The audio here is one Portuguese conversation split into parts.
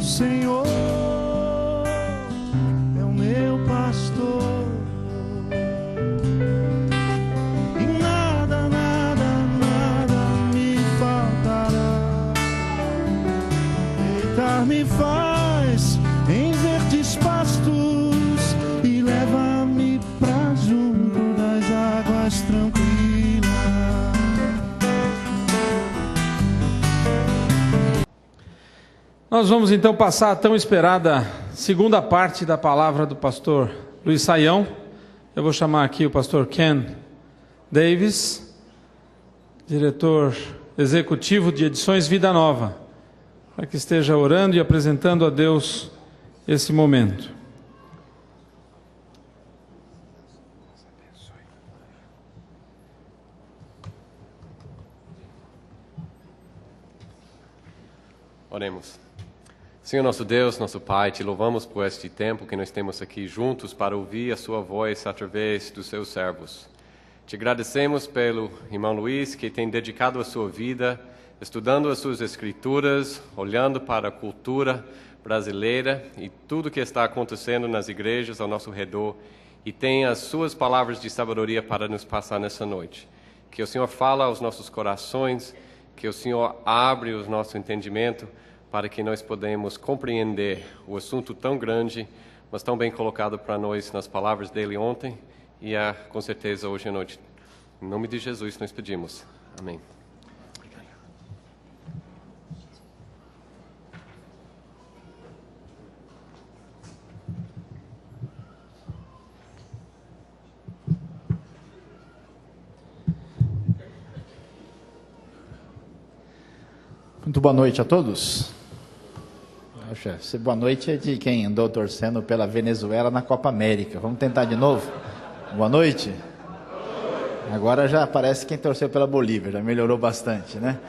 O Senhor é o meu pastor, e nada, nada, nada me faltará. Deitar-me faz em verdes pastos e leva-me pra junto das águas tranquilas. Nós vamos então passar a tão esperada segunda parte da palavra do pastor Luiz Saião. Eu vou chamar aqui o pastor Ken Davis, diretor executivo de Edições Vida Nova, para que esteja orando e apresentando a Deus esse momento. Oremos. Senhor nosso Deus, nosso Pai, te louvamos por este tempo que nós temos aqui juntos para ouvir a sua voz através dos seus servos. Te agradecemos pelo irmão Luiz, que tem dedicado a sua vida, estudando as suas escrituras, olhando para a cultura brasileira e tudo que está acontecendo nas igrejas ao nosso redor, e tem as suas palavras de sabedoria para nos passar nessa noite. Que o Senhor fala aos nossos corações, que o Senhor abre o nosso entendimento, para que nós podemos compreender o assunto tão grande, mas tão bem colocado para nós nas palavras dele ontem e com certeza hoje à noite. Em nome de Jesus nós pedimos. Amém. Muito boa noite a todos. Boa noite é de quem andou torcendo pela Venezuela na Copa América. Vamos tentar de novo? Boa noite. Agora já parece quem torceu pela Bolívia, já melhorou bastante, né?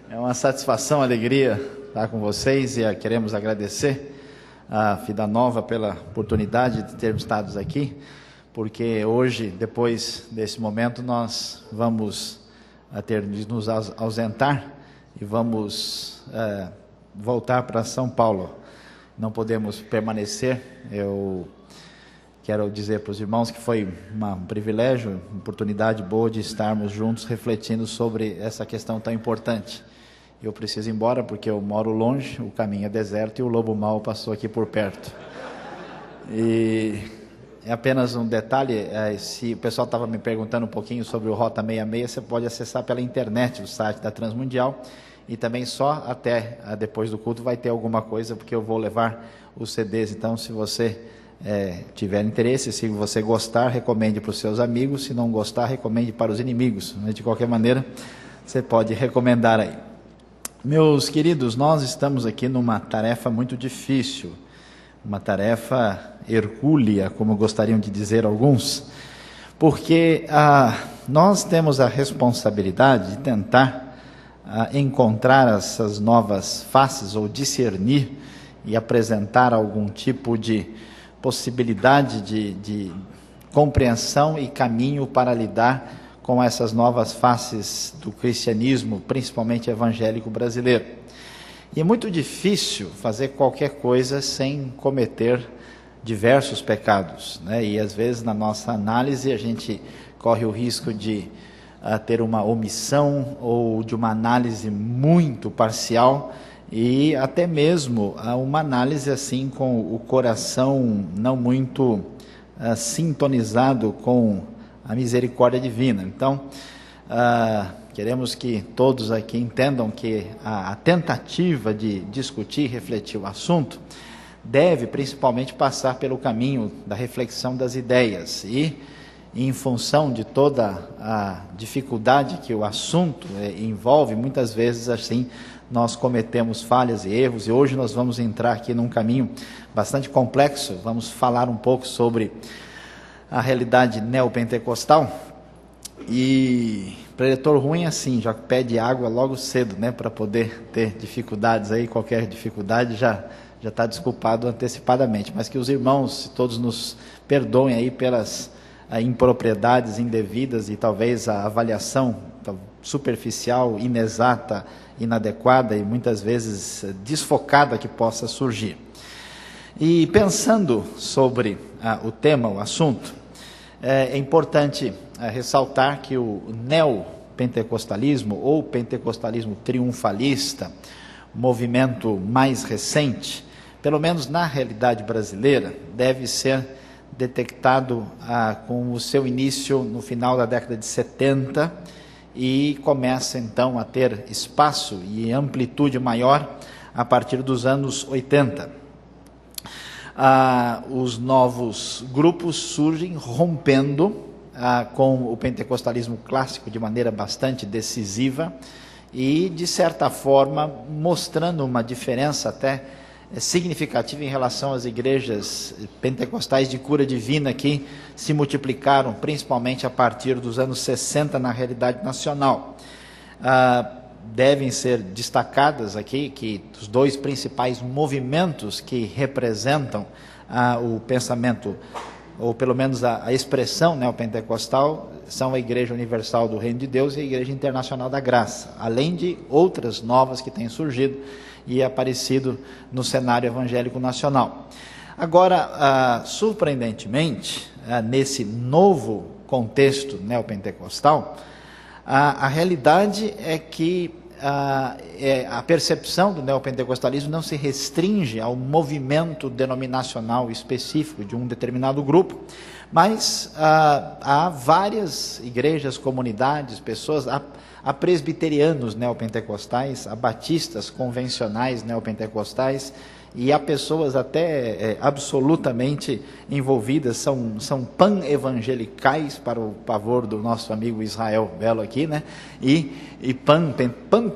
É uma satisfação, alegria estar com vocês e queremos agradecer a Vida Nova pela oportunidade de termos estado aqui, porque hoje, depois desse momento, nós vamos ter de nos ausentar e vamos voltar para São Paulo. Não podemos permanecer. Eu quero dizer para os irmãos que foi um privilégio, uma oportunidade boa de estarmos juntos refletindo sobre essa questão tão importante. Eu preciso ir embora porque eu moro longe, o caminho é deserto e o lobo mau passou aqui por perto. E é apenas um detalhe, se o pessoal estava me perguntando um pouquinho sobre o Rota 66, você pode acessar pela internet o site da Transmundial. E também só até depois do culto vai ter alguma coisa, porque eu vou levar os CDs. Então, se você tiver interesse, se você gostar, recomende para os seus amigos. Se não gostar, recomende para os inimigos. De qualquer maneira, você pode recomendar aí. Meus queridos, nós estamos aqui numa tarefa muito difícil, uma tarefa hercúlea, como gostariam de dizer alguns, porque nós temos a responsabilidade de tentar encontrar essas novas faces ou discernir e apresentar algum tipo de possibilidade de compreensão e caminho para lidar com essas novas faces do cristianismo, principalmente evangélico brasileiro. E é muito difícil fazer qualquer coisa sem cometer diversos pecados, né? E às vezes na nossa análise a gente corre o risco de ter uma omissão ou de uma análise muito parcial e até mesmo uma análise assim com o coração não muito sintonizado com a misericórdia divina. Então, queremos que todos aqui entendam que a tentativa de discutir, refletir o assunto deve principalmente passar pelo caminho da reflexão das ideias e em função de toda a dificuldade que o assunto envolve, muitas vezes assim nós cometemos falhas e erros, e hoje nós vamos entrar aqui num caminho bastante complexo. Vamos falar um pouco sobre a realidade neopentecostal, e preletor ruim assim, já pede água logo cedo, né, para poder ter dificuldades aí, qualquer dificuldade já está desculpado antecipadamente, mas que os irmãos todos nos perdoem aí pelas impropriedades indevidas e talvez a avaliação superficial, inexata, inadequada e muitas vezes desfocada que possa surgir. E pensando sobre o tema, o assunto, é importante ressaltar que o neopentecostalismo ou pentecostalismo triunfalista, movimento mais recente, pelo menos na realidade brasileira, deve ser detectado com o seu início no final da década de 70 e começa então a ter espaço e amplitude maior a partir dos anos 80. Os novos grupos surgem rompendo com o pentecostalismo clássico de maneira bastante decisiva e, de certa forma, mostrando uma diferença até significativa em relação às igrejas pentecostais de cura divina que se multiplicaram principalmente a partir dos anos 60 na realidade nacional. Devem ser destacadas aqui que os dois principais movimentos que representam o pensamento, ou pelo menos a expressão neopentecostal, são a Igreja Universal do Reino de Deus e a Igreja Internacional da Graça, além de outras novas que têm surgido e aparecido no cenário evangélico nacional. Agora, surpreendentemente, nesse novo contexto neopentecostal, a realidade é que a percepção do neopentecostalismo não se restringe ao movimento denominacional específico de um determinado grupo, mas há várias igrejas, comunidades, pessoas, há presbiterianos neopentecostais, há batistas convencionais neopentecostais, e há pessoas até absolutamente envolvidas, são pan-evangelicais, para o pavor do nosso amigo Israel Belo aqui, né? E pan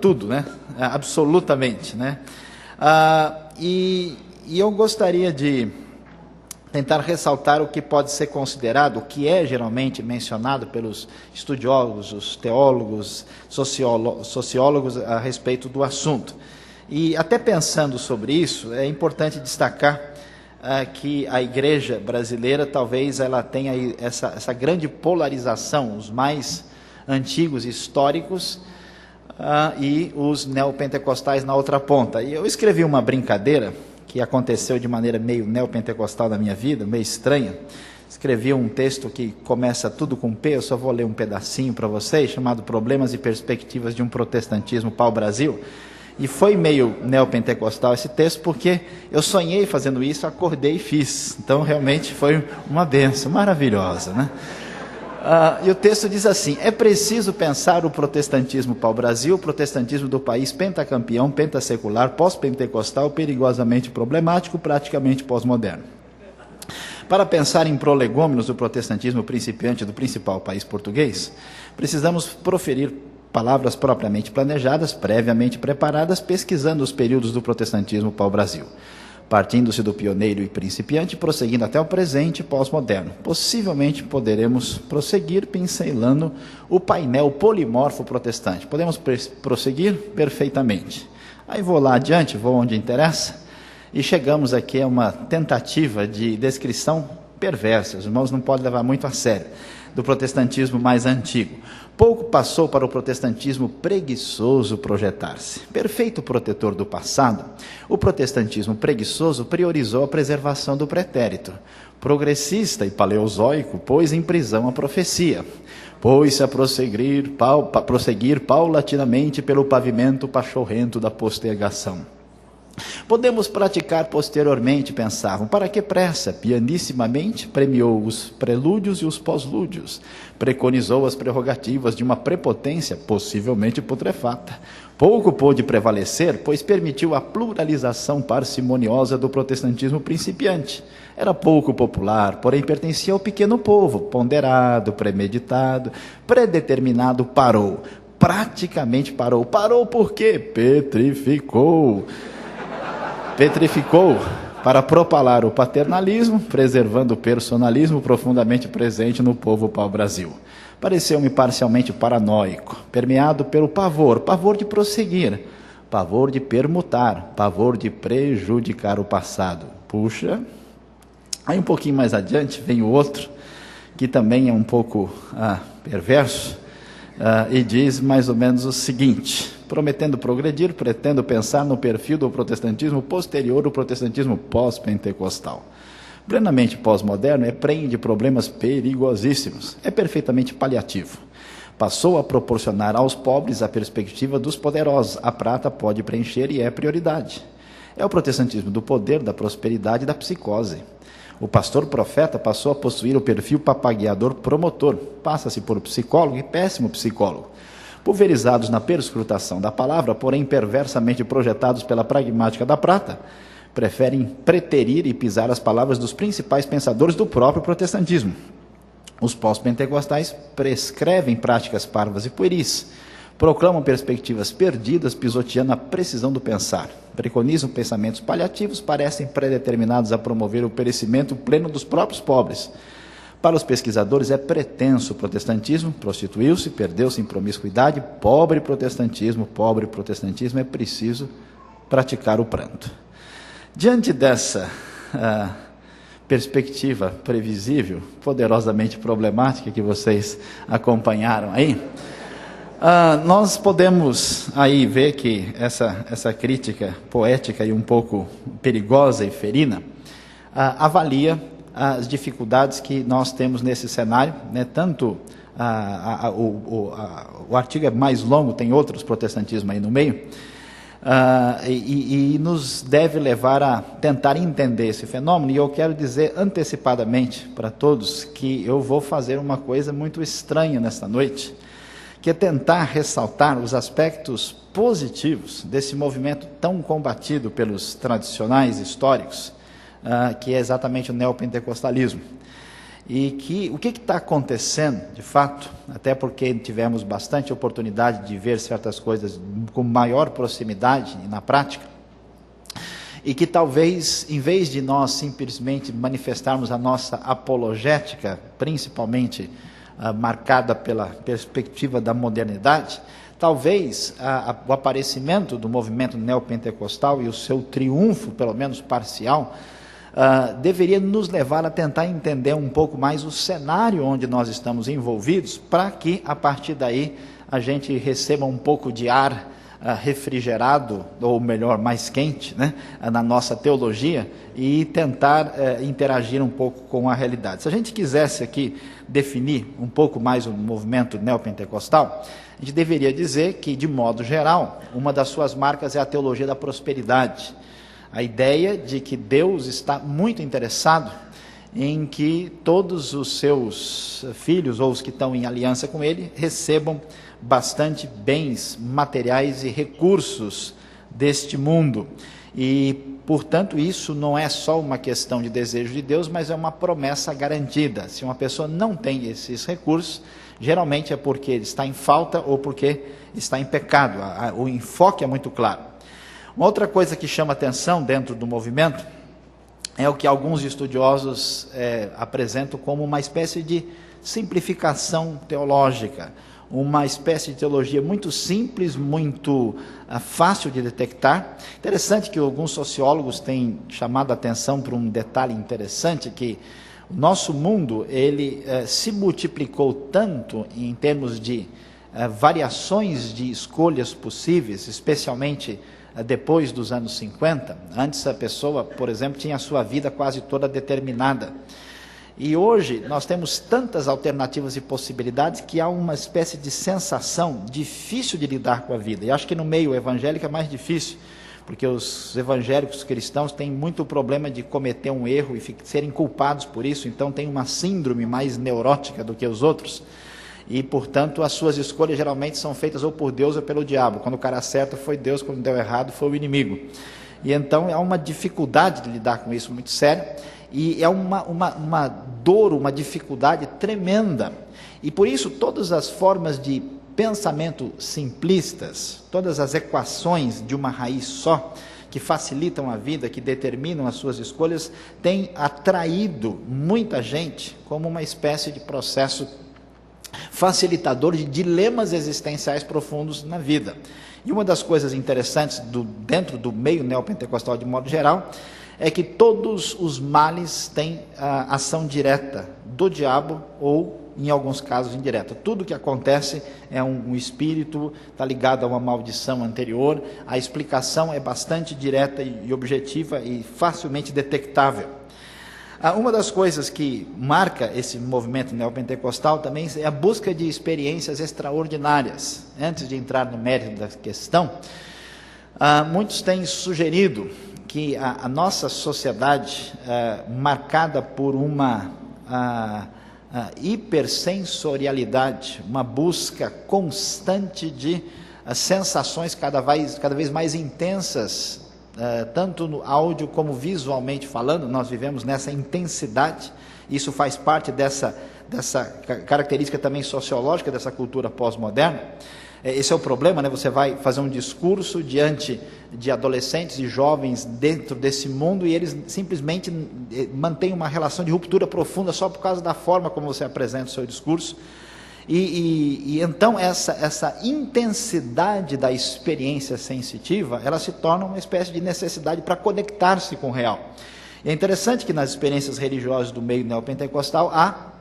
tudo, né? Absolutamente, né? E eu gostaria de tentar ressaltar o que pode ser considerado, o que é geralmente mencionado pelos estudiosos, os teólogos, sociólogos a respeito do assunto. E até pensando sobre isso, é importante destacar que a igreja brasileira talvez ela tenha essa grande polarização, os mais antigos históricos e os neopentecostais na outra ponta. E eu escrevi uma brincadeira que aconteceu de maneira meio neopentecostal na minha vida, meio estranha. Escrevi um texto que começa tudo com P, eu só vou ler um pedacinho para vocês, chamado Problemas e Perspectivas de um Protestantismo Pau-Brasil. E foi meio neopentecostal esse texto, porque eu sonhei fazendo isso, acordei e fiz. Então, realmente foi uma bênção maravilhosa, né? E o texto diz assim: é preciso pensar o protestantismo pau-brasil, o protestantismo do país pentacampeão, pentasecular, pós-pentecostal, perigosamente problemático, praticamente pós-moderno. Para pensar em prolegômenos do protestantismo principiante do principal país português, precisamos proferir palavras propriamente planejadas, previamente preparadas, pesquisando os períodos do protestantismo pau-brasil, partindo-se do pioneiro e principiante, prosseguindo até o presente pós-moderno. Possivelmente poderemos prosseguir pincelando o painel polimorfo protestante. Podemos prosseguir? Perfeitamente. Aí vou lá adiante, vou onde interessa, e chegamos aqui a uma tentativa de descrição perversa, os irmãos não podem levar muito a sério, do protestantismo mais antigo. Pouco passou para o protestantismo preguiçoso projetar-se. Perfeito protetor do passado, o protestantismo preguiçoso priorizou a preservação do pretérito. Progressista e paleozoico pôs em prisão a profecia. Pôs-se a prosseguir paulatinamente pelo pavimento pachorrento da postergação. Podemos praticar posteriormente, pensavam. Para que pressa? Pianissimamente premiou os prelúdios e os pós-lúdios. Preconizou as prerrogativas de uma prepotência possivelmente putrefata. Pouco pôde prevalecer, pois permitiu a pluralização parcimoniosa do protestantismo principiante. Era pouco popular, porém pertencia ao pequeno povo, ponderado, premeditado, predeterminado, parou. Praticamente parou. Parou por quê? Petrificou para propalar o paternalismo, preservando o personalismo profundamente presente no povo pau-brasil. Pareceu-me parcialmente paranoico, permeado pelo pavor de prosseguir, pavor de permutar, pavor de prejudicar o passado. Puxa, aí um pouquinho mais adiante vem o outro, que também é um pouco perverso, e diz mais ou menos o seguinte: prometendo progredir, pretendo pensar no perfil do protestantismo posterior ao protestantismo pós-pentecostal. Plenamente pós-moderno, empreende problemas perigosíssimos, é perfeitamente paliativo. Passou a proporcionar aos pobres a perspectiva dos poderosos. A prata pode preencher e é prioridade. É o protestantismo do poder, da prosperidade e da psicose. O pastor profeta passou a possuir o perfil papagueador promotor. Passa-se por psicólogo e péssimo psicólogo. Pulverizados na perscrutação da palavra, porém perversamente projetados pela pragmática da prata, preferem preterir e pisar as palavras dos principais pensadores do próprio protestantismo. Os pós-pentecostais prescrevem práticas parvas e pueris, proclamam perspectivas perdidas, pisoteando a precisão do pensar. Preconizam pensamentos paliativos, parecem predeterminados a promover o perecimento pleno dos próprios pobres. Para os pesquisadores é pretenso o protestantismo, prostituiu-se, perdeu-se em promiscuidade, pobre protestantismo, é preciso praticar o pranto. Diante dessa perspectiva previsível, poderosamente problemática que vocês acompanharam aí, nós podemos aí ver que essa crítica poética e um pouco perigosa e ferina avalia as dificuldades que nós temos nesse cenário, né? Tanto o artigo é mais longo, tem outros protestantismos aí no meio, e nos deve levar a tentar entender esse fenômeno. E eu quero dizer antecipadamente para todos que eu vou fazer uma coisa muito estranha nesta noite, que é tentar ressaltar os aspectos positivos desse movimento tão combatido pelos tradicionais históricos, que é exatamente o neopentecostalismo. E que o que está acontecendo, de fato, até porque tivemos bastante oportunidade de ver certas coisas com maior proximidade e na prática, e que talvez, em vez de nós simplesmente manifestarmos a nossa apologética, principalmente marcada pela perspectiva da modernidade, talvez o aparecimento do movimento neopentecostal e o seu triunfo, pelo menos parcial, deveria nos levar a tentar entender um pouco mais o cenário onde nós estamos envolvidos, para que, a partir daí, a gente receba um pouco de ar refrigerado, ou melhor, mais quente, né, na nossa teologia, e tentar interagir um pouco com a realidade. Se a gente quisesse aqui definir um pouco mais o movimento neopentecostal, a gente deveria dizer que, de modo geral, uma das suas marcas é a teologia da prosperidade. A ideia de que Deus está muito interessado em que todos os seus filhos, ou os que estão em aliança com Ele, recebam bastante bens materiais e recursos deste mundo. E, portanto, isso não é só uma questão de desejo de Deus, mas é uma promessa garantida. Se uma pessoa não tem esses recursos, geralmente é porque ele está em falta ou porque está em pecado. O enfoque é muito claro. Uma outra coisa que chama atenção dentro do movimento é o que alguns estudiosos apresentam como uma espécie de simplificação teológica, uma espécie de teologia muito simples, muito fácil de detectar. Interessante que alguns sociólogos têm chamado a atenção para um detalhe interessante, que o nosso mundo ele se multiplicou tanto em termos de variações de escolhas possíveis, especialmente depois dos anos 50. Antes a pessoa, por exemplo, tinha a sua vida quase toda determinada. E hoje nós temos tantas alternativas e possibilidades que há uma espécie de sensação difícil de lidar com a vida. E acho que no meio evangélico é mais difícil, porque os evangélicos cristãos têm muito problema de cometer um erro e serem culpados por isso, então tem uma síndrome mais neurótica do que os outros. E, portanto, as suas escolhas geralmente são feitas ou por Deus ou pelo diabo. Quando o cara acerta foi Deus, quando deu errado foi o inimigo. E então há uma dificuldade de lidar com isso muito séria, e é uma dor, uma dificuldade tremenda. E por isso todas as formas de pensamento simplistas, todas as equações de uma raiz só, que facilitam a vida, que determinam as suas escolhas, têm atraído muita gente como uma espécie de processo facilitador de dilemas existenciais profundos na vida. E uma das coisas interessantes dentro do meio neopentecostal de modo geral é que todos os males têm ação direta do diabo ou, em alguns casos, indireta. Tudo que acontece é um espírito, está ligado a uma maldição anterior. A explicação é bastante direta e objetiva e facilmente detectável. Uma das coisas que marca esse movimento neopentecostal também é a busca de experiências extraordinárias. Antes de entrar no mérito da questão, muitos têm sugerido que a nossa sociedade, marcada por uma hipersensorialidade, uma busca constante de sensações cada vez mais intensas, tanto no áudio como visualmente falando, nós vivemos nessa intensidade. Isso faz parte dessa característica também sociológica dessa cultura pós-moderna. Esse é o problema, né? Você vai fazer um discurso diante de adolescentes e jovens dentro desse mundo e eles simplesmente mantêm uma relação de ruptura profunda só por causa da forma como você apresenta o seu discurso. E então essa intensidade da experiência sensitiva, ela se torna uma espécie de necessidade para conectar-se com o real. E é interessante que nas experiências religiosas do meio neopentecostal há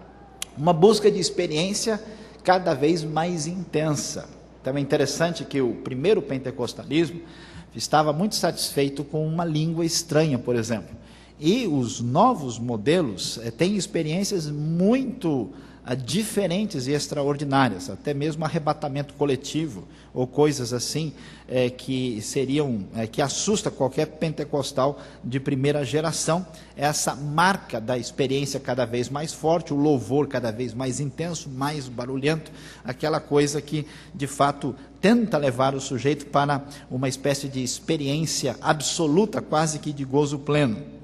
uma busca de experiência cada vez mais intensa. Então é interessante que o primeiro pentecostalismo estava muito satisfeito com uma língua estranha, por exemplo. E os novos modelos têm experiências muito diferentes e extraordinárias, até mesmo arrebatamento coletivo ou coisas assim que seriam que assusta qualquer pentecostal de primeira geração. Essa marca da experiência cada vez mais forte, o louvor cada vez mais intenso, mais barulhento, aquela coisa que de fato tenta levar o sujeito para uma espécie de experiência absoluta, quase que de gozo pleno.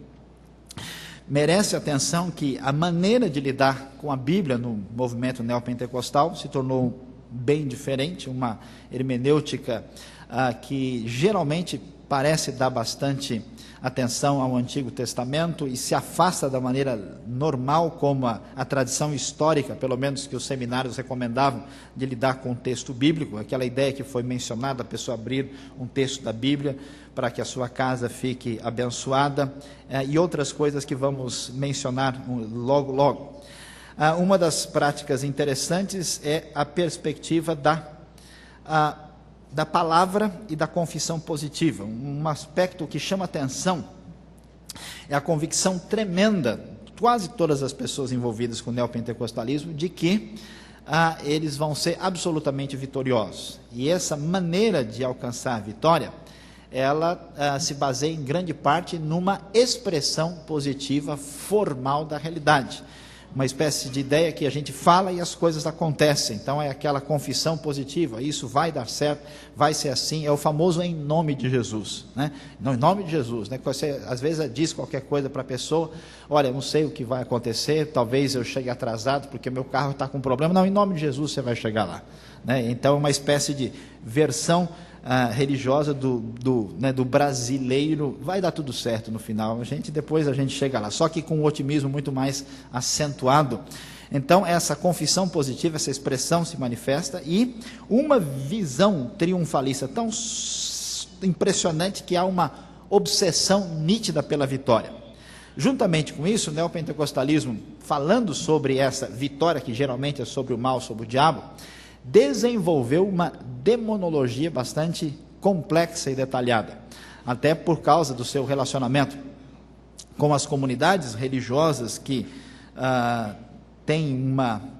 Merece atenção que a maneira de lidar com a Bíblia no movimento neopentecostal se tornou bem diferente, uma hermenêutica que geralmente parece dar bastante atenção ao Antigo Testamento e se afasta da maneira normal como a tradição histórica, pelo menos que os seminários recomendavam, de lidar com o texto bíblico, aquela ideia que foi mencionada, a pessoa abrir um texto da Bíblia para que a sua casa fique abençoada, e outras coisas que vamos mencionar logo. Uma das práticas interessantes é a perspectiva da palavra e da confissão positiva. Um aspecto que chama atenção é a convicção tremenda, quase todas as pessoas envolvidas com o neopentecostalismo, de que eles vão ser absolutamente vitoriosos. E essa maneira de alcançar a vitória, ela se baseia em grande parte numa expressão positiva formal da realidade. Uma espécie de ideia que a gente fala e as coisas acontecem. Então é aquela confissão positiva, isso vai dar certo, vai ser assim, é o famoso em nome de Jesus, né? Não, em nome de Jesus, né? Você às vezes diz qualquer coisa para a pessoa, olha, não sei o que vai acontecer, talvez eu chegue atrasado porque meu carro está com problema. Não, em nome de Jesus você vai chegar lá, né? Então é uma espécie de versão religiosa do brasileiro. Vai dar tudo certo no final, depois a gente chega lá, só que com um otimismo muito mais acentuado. Então essa confissão positiva, essa expressão se manifesta e uma visão triunfalista tão impressionante que há uma obsessão nítida pela vitória. Juntamente com isso, o neopentecostalismo, falando sobre essa vitória que geralmente é sobre o mal, sobre o diabo, desenvolveu uma demonologia bastante complexa e detalhada, até por causa do seu relacionamento com as comunidades religiosas que têm uma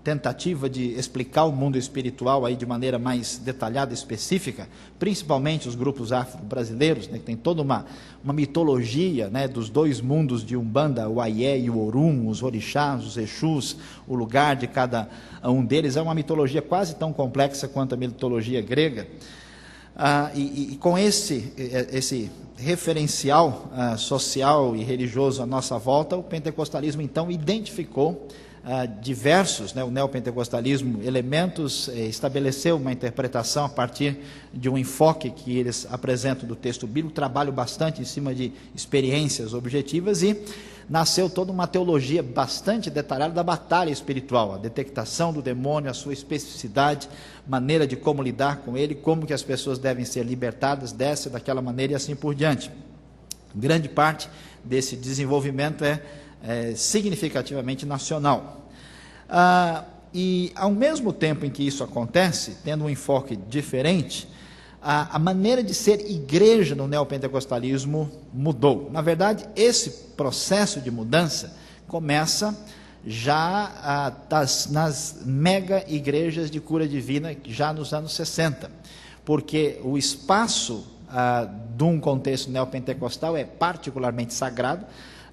tentativa de explicar o mundo espiritual aí de maneira mais detalhada e específica, principalmente os grupos afro-brasileiros, né, que tem toda uma mitologia, né, dos dois mundos de Umbanda, o Ayé e o Orum, os orixás, os Exus, o lugar de cada um deles. É uma mitologia quase tão complexa quanto a mitologia grega. E com esse referencial social e religioso à nossa volta, o pentecostalismo então identificou diversos, né, o neopentecostalismo, elementos, estabeleceu uma interpretação a partir de um enfoque que eles apresentam do texto bíblico, trabalham bastante em cima de experiências objetivas e nasceu toda uma teologia bastante detalhada da batalha espiritual, a detectação do demônio, a sua especificidade, maneira de como lidar com ele, como que as pessoas devem ser libertadas dessa, daquela maneira e assim por diante. Grande parte desse desenvolvimento é significativamente nacional. E ao mesmo tempo em que isso acontece, tendo um enfoque diferente, a maneira de ser igreja no neopentecostalismo mudou. Na verdade, esse processo de mudança começa já nas mega igrejas de cura divina, já nos anos 60, porque o espaço de um contexto neopentecostal é particularmente sagrado.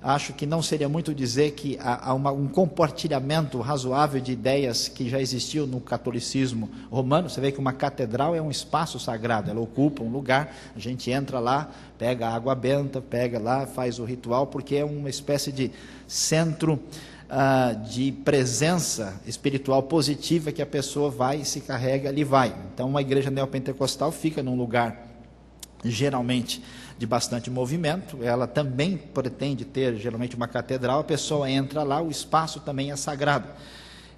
Acho que não seria muito dizer que há um compartilhamento razoável de ideias que já existiam no catolicismo romano. Você vê que uma catedral é um espaço sagrado, ela ocupa um lugar, a gente entra lá, pega a água benta, pega lá, faz o ritual, porque é uma espécie de centro de presença espiritual positiva que a pessoa vai e se carrega, ali vai. Então uma igreja neopentecostal fica num lugar geralmente de bastante movimento, ela também pretende ter geralmente uma catedral, a pessoa entra lá, o espaço também é sagrado.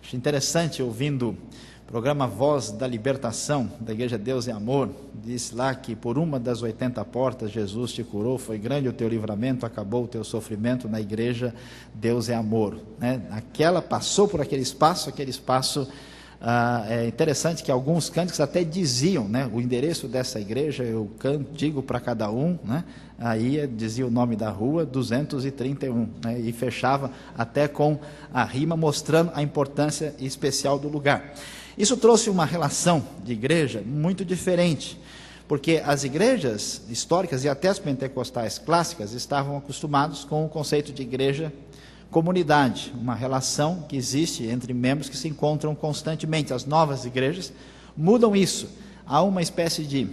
Acho interessante, ouvindo o programa Voz da Libertação, da Igreja Deus é Amor, disse lá que por uma das 80 portas Jesus te curou, foi grande o teu livramento, acabou o teu sofrimento, na igreja Deus é Amor, né? Passou por aquele espaço é interessante que alguns cânticos até diziam, né, o endereço dessa igreja, eu digo para cada um, né, aí dizia o nome da rua, 231, né, e fechava até com a rima, mostrando a importância especial do lugar. Isso trouxe uma relação de igreja muito diferente, porque as igrejas históricas e até as pentecostais clássicas estavam acostumados com o conceito de igreja comunidade, uma relação que existe entre membros que se encontram constantemente. As novas igrejas mudam isso. Há uma espécie de...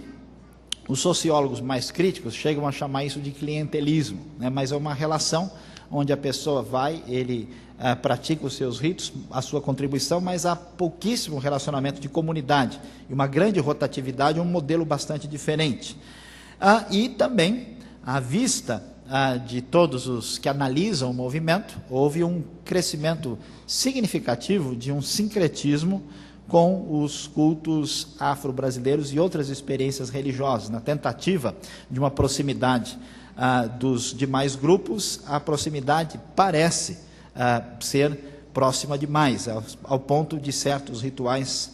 Os sociólogos mais críticos chegam a chamar isso de clientelismo, né? Mas é uma relação onde a pessoa vai, ele pratica os seus ritos, a sua contribuição, mas há pouquíssimo relacionamento de comunidade. E uma grande rotatividade, um modelo bastante diferente. E também, à vista de todos os que analisam o movimento, houve um crescimento significativo de um sincretismo com os cultos afro-brasileiros e outras experiências religiosas. Na tentativa de uma proximidade dos demais grupos, a proximidade parece ser próxima demais, ao ponto de certos rituais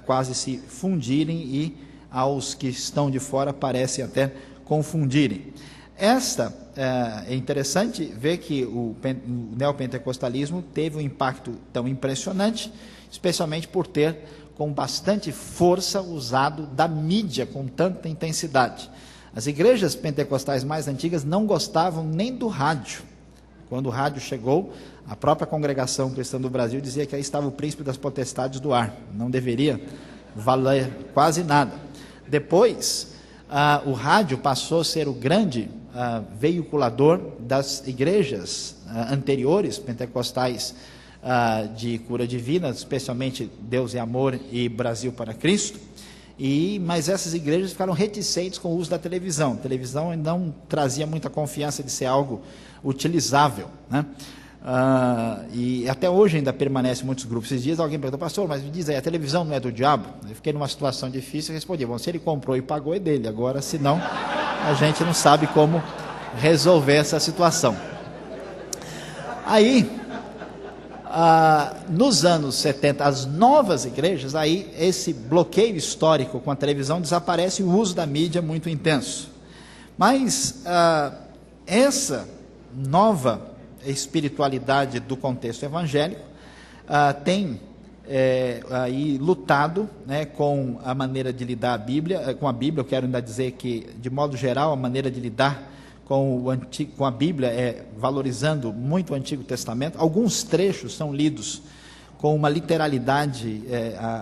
quase se fundirem e aos que estão de fora parecem até confundirem. É interessante ver que o neopentecostalismo teve um impacto tão impressionante, especialmente por ter com bastante força usado da mídia com tanta intensidade. As igrejas pentecostais mais antigas não gostavam nem do rádio. Quando o rádio chegou, a própria Congregação Cristã do Brasil dizia que aí estava o príncipe das potestades do ar, não deveria valer quase nada. Depois, o rádio passou a ser o grande veiculador das igrejas anteriores, pentecostais de cura divina, especialmente Deus é Amor e Brasil para Cristo, mas essas igrejas ficaram reticentes com o uso da televisão. A televisão não trazia muita confiança de ser algo utilizável, né? E até hoje ainda permanece muitos grupos. Esses dias alguém perguntou: pastor, mas me diz aí, a televisão não é do diabo? Eu fiquei numa situação difícil e respondi: bom, se ele comprou e pagou é dele, agora se não, a gente não sabe como resolver essa situação. Aí, nos anos 70, as novas igrejas, aí esse bloqueio histórico com a televisão desaparece e o uso da mídia muito intenso. Mas essa nova espiritualidade do contexto evangélico tem aí lutado, né, com a maneira de lidar com a Bíblia. Eu quero ainda dizer que, de modo geral, a maneira de lidar com a Bíblia é valorizando muito o Antigo Testamento. Alguns trechos são lidos com uma literalidade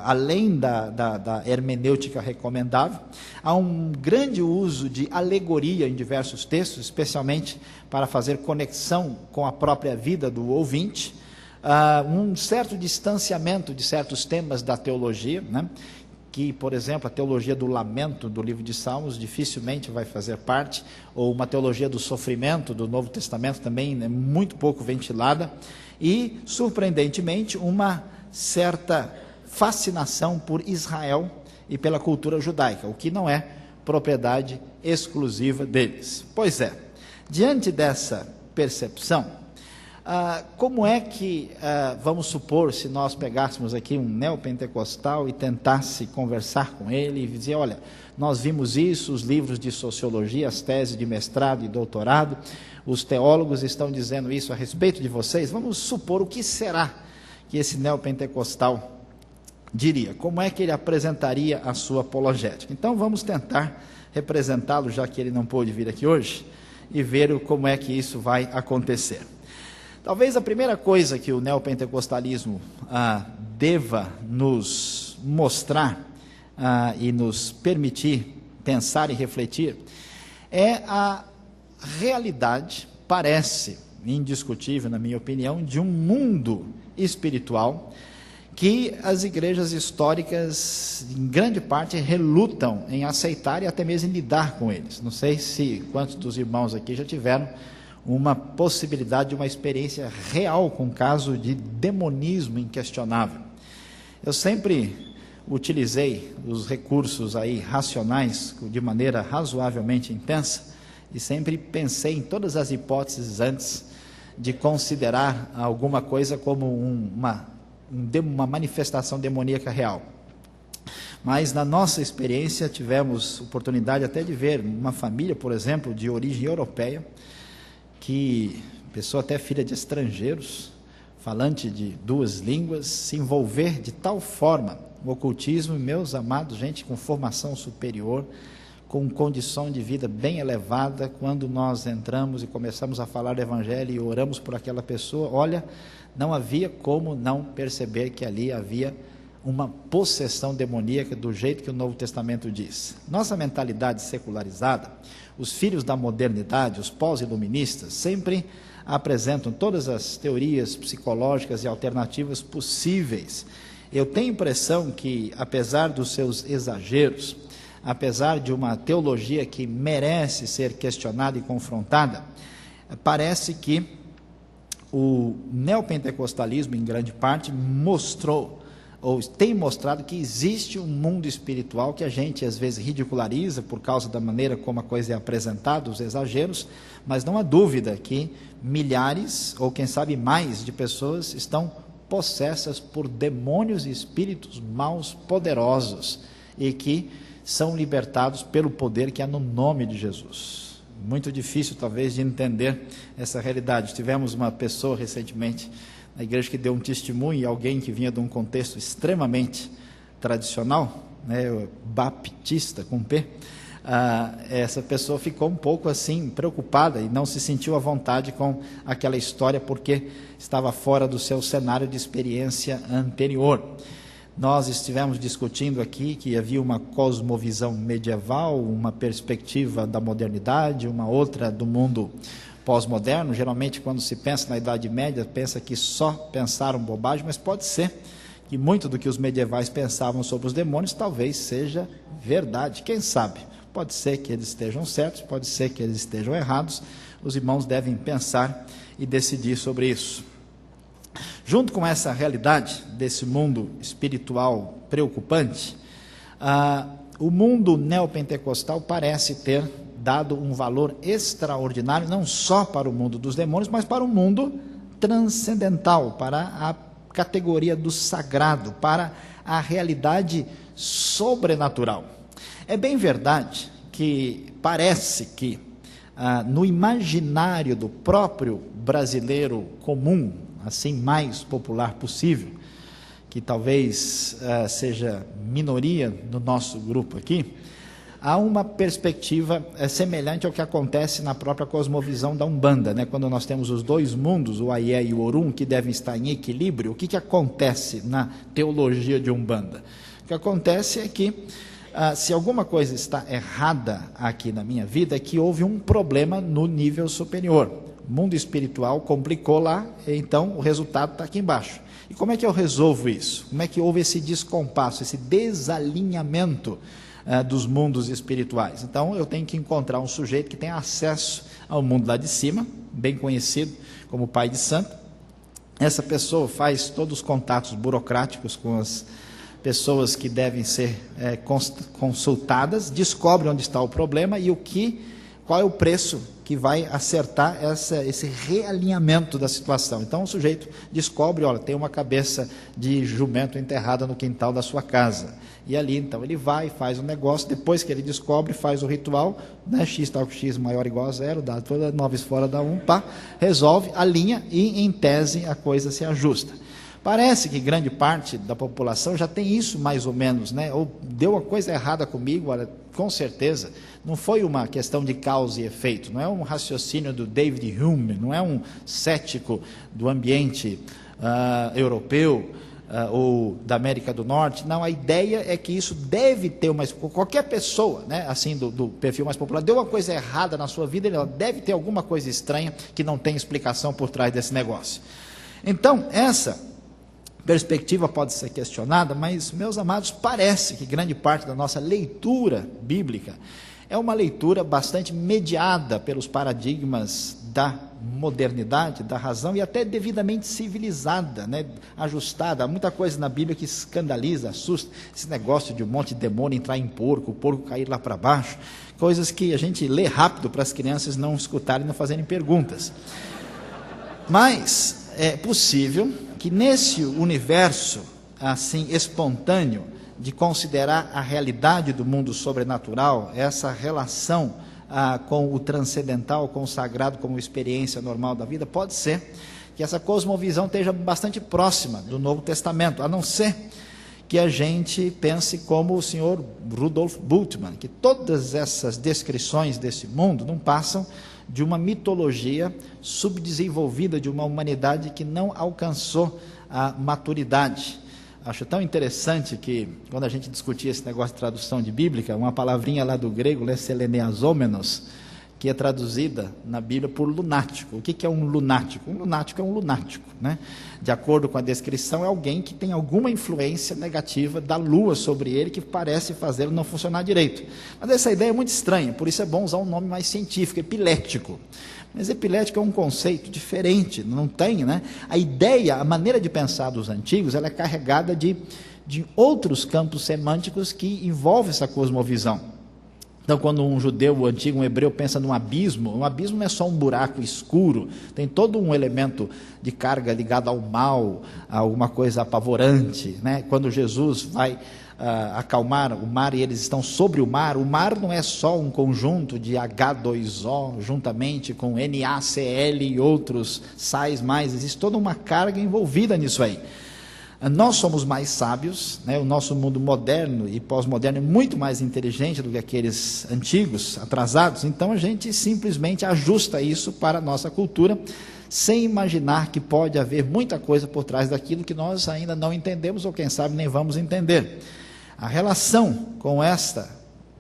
além da hermenêutica recomendável. Há um grande uso de alegoria em diversos textos, especialmente para fazer conexão com a própria vida do ouvinte. Um certo distanciamento de certos temas da teologia, né? Que, por exemplo, a teologia do lamento do livro de Salmos dificilmente vai fazer parte, ou uma teologia do sofrimento do Novo Testamento também é muito pouco ventilada, e, surpreendentemente, uma certa fascinação por Israel e pela cultura judaica, o que não é propriedade exclusiva deles. Pois é, diante dessa percepção, Como é que, vamos supor, se nós pegássemos aqui um neopentecostal e tentasse conversar com ele e dizer, olha, nós vimos isso, os livros de sociologia, as teses de mestrado e doutorado, os teólogos estão dizendo isso a respeito de vocês, vamos supor o que será que esse neopentecostal diria, como é que ele apresentaria a sua apologética. Então vamos tentar representá-lo, já que ele não pôde vir aqui hoje, e ver como é que isso vai acontecer. Talvez a primeira coisa que o neopentecostalismo deva nos mostrar e nos permitir pensar e refletir é a realidade, parece indiscutível na minha opinião, de um mundo espiritual que as igrejas históricas, em grande parte, relutam em aceitar e até mesmo em lidar com eles. Não sei se quantos dos irmãos aqui já tiveram uma possibilidade de uma experiência real com um caso de demonismo inquestionável. Eu sempre utilizei os recursos aí racionais de maneira razoavelmente intensa e sempre pensei em todas as hipóteses antes de considerar alguma coisa como uma manifestação demoníaca real. Mas na nossa experiência tivemos oportunidade até de ver uma família, por exemplo, de origem europeia, que pessoa até filha de estrangeiros, falante de 2 línguas, se envolver de tal forma no ocultismo, meus amados, gente com formação superior, com condição de vida bem elevada, quando nós entramos e começamos a falar do Evangelho e oramos por aquela pessoa, olha, não havia como não perceber que ali havia uma possessão demoníaca do jeito que o Novo Testamento diz. Nossa mentalidade secularizada, os filhos da modernidade, os pós-iluministas, sempre apresentam todas as teorias psicológicas e alternativas possíveis. Eu tenho a impressão que, apesar dos seus exageros, apesar de uma teologia que merece ser questionada e confrontada, parece que o neopentecostalismo, em grande parte, mostrou, ou tem mostrado que existe um mundo espiritual que a gente às vezes ridiculariza por causa da maneira como a coisa é apresentada, os exageros, mas não há dúvida que milhares, ou quem sabe mais, de pessoas estão possessas por demônios e espíritos maus poderosos e que são libertados pelo poder que há no nome de Jesus. Muito difícil talvez de entender essa realidade. Tivemos uma pessoa recentemente na igreja que deu um testemunho, e alguém que vinha de um contexto extremamente tradicional, né, baptista com P, essa pessoa ficou um pouco assim preocupada e não se sentiu à vontade com aquela história porque estava fora do seu cenário de experiência anterior. Nós estivemos discutindo aqui que havia uma cosmovisão medieval, uma perspectiva da modernidade, uma outra do mundo pós-moderno. Geralmente, quando se pensa na Idade Média, pensa que só pensaram bobagem, mas pode ser que muito do que os medievais pensavam sobre os demônios talvez seja verdade. Quem sabe? Pode ser que eles estejam certos, pode ser que eles estejam errados. Os irmãos devem pensar e decidir sobre isso. Junto com essa realidade desse mundo espiritual preocupante, o mundo neopentecostal parece ter dado um valor extraordinário, não só para o mundo dos demônios, mas para o mundo transcendental, para a categoria do sagrado, para a realidade sobrenatural. É bem verdade que parece que no imaginário do próprio brasileiro comum, assim mais popular possível, que talvez seja minoria no nosso grupo aqui, há uma perspectiva semelhante ao que acontece na própria cosmovisão da Umbanda, né? Quando nós temos os 2 mundos, o Aie e o Orum, que devem estar em equilíbrio. O que acontece na teologia de Umbanda? O que acontece é que se alguma coisa está errada aqui na minha vida, é que houve um problema no nível superior. O mundo espiritual complicou lá, então o resultado está aqui embaixo. E como é que eu resolvo isso? Como é que houve esse descompasso, esse desalinhamento dos mundos espirituais? Então eu tenho que encontrar um sujeito que tem acesso ao mundo lá de cima, bem conhecido como pai de santo. Essa pessoa faz todos os contatos burocráticos com as pessoas que devem ser consultadas, descobre onde está o problema e qual é o preço que vai acertar esse realinhamento da situação. Então o sujeito descobre, olha, tem uma cabeça de jumento enterrada no quintal da sua casa. E ali então ele vai, faz um negócio, depois que ele descobre, faz o ritual, né, x tal que x maior ou igual a 0, dá toda 9 fora da 1, pá, resolve, alinha e em tese a coisa se ajusta. Parece que grande parte da população já tem isso mais ou menos, né? Ou deu uma coisa errada comigo, olha, com certeza. Não foi uma questão de causa e efeito, não é um raciocínio do David Hume, não é um cético do ambiente europeu ou da América do Norte. Não, a ideia é que isso deve ter qualquer pessoa, né, assim, do perfil mais popular, deu uma coisa errada na sua vida, ela deve ter alguma coisa estranha que não tem explicação por trás desse negócio. Então, essa perspectiva pode ser questionada, mas, meus amados, parece que grande parte da nossa leitura bíblica é uma leitura bastante mediada pelos paradigmas da modernidade, da razão, e até devidamente civilizada, né? Ajustada. Há muita coisa na Bíblia que escandaliza, assusta, esse negócio de um monte de demônio entrar em porco, o porco cair lá para baixo, coisas que a gente lê rápido para as crianças não escutarem e não fazerem perguntas. Mas é possível que nesse universo assim espontâneo de considerar a realidade do mundo sobrenatural, essa relação com o transcendental, com o sagrado como experiência normal da vida, pode ser que essa cosmovisão esteja bastante próxima do Novo Testamento, a não ser que a gente pense como o senhor Rudolf Bultmann, que todas essas descrições desse mundo não passam de uma mitologia subdesenvolvida de uma humanidade que não alcançou a maturidade. Acho tão interessante que, quando a gente discutia esse negócio de tradução de bíblica, uma palavrinha lá do grego, seleneazomenos, que é traduzida na Bíblia por lunático. O que é um lunático? Um lunático é um lunático, né? De acordo com a descrição, é alguém que tem alguma influência negativa da lua sobre ele, que parece fazê-lo não funcionar direito. Mas essa ideia é muito estranha, por isso é bom usar um nome mais científico, epilético. Mas epilético é um conceito diferente, não tem, né? A ideia, a maneira de pensar dos antigos, ela é carregada de outros campos semânticos que envolvem essa cosmovisão. Então, quando um judeu antigo, um hebreu, pensa num abismo, um abismo não é só um buraco escuro, tem todo um elemento de carga ligado ao mal, a alguma coisa apavorante, né? Quando Jesus vai acalmar o mar e eles estão sobre o mar não é só um conjunto de H2O, juntamente com NaCl e outros sais mais, existe toda uma carga envolvida nisso aí. Nós somos mais sábios, né? O nosso mundo moderno e pós-moderno é muito mais inteligente do que aqueles antigos, atrasados, então a gente simplesmente ajusta isso para a nossa cultura, sem imaginar que pode haver muita coisa por trás daquilo que nós ainda não entendemos, ou quem sabe nem vamos entender. A relação com esta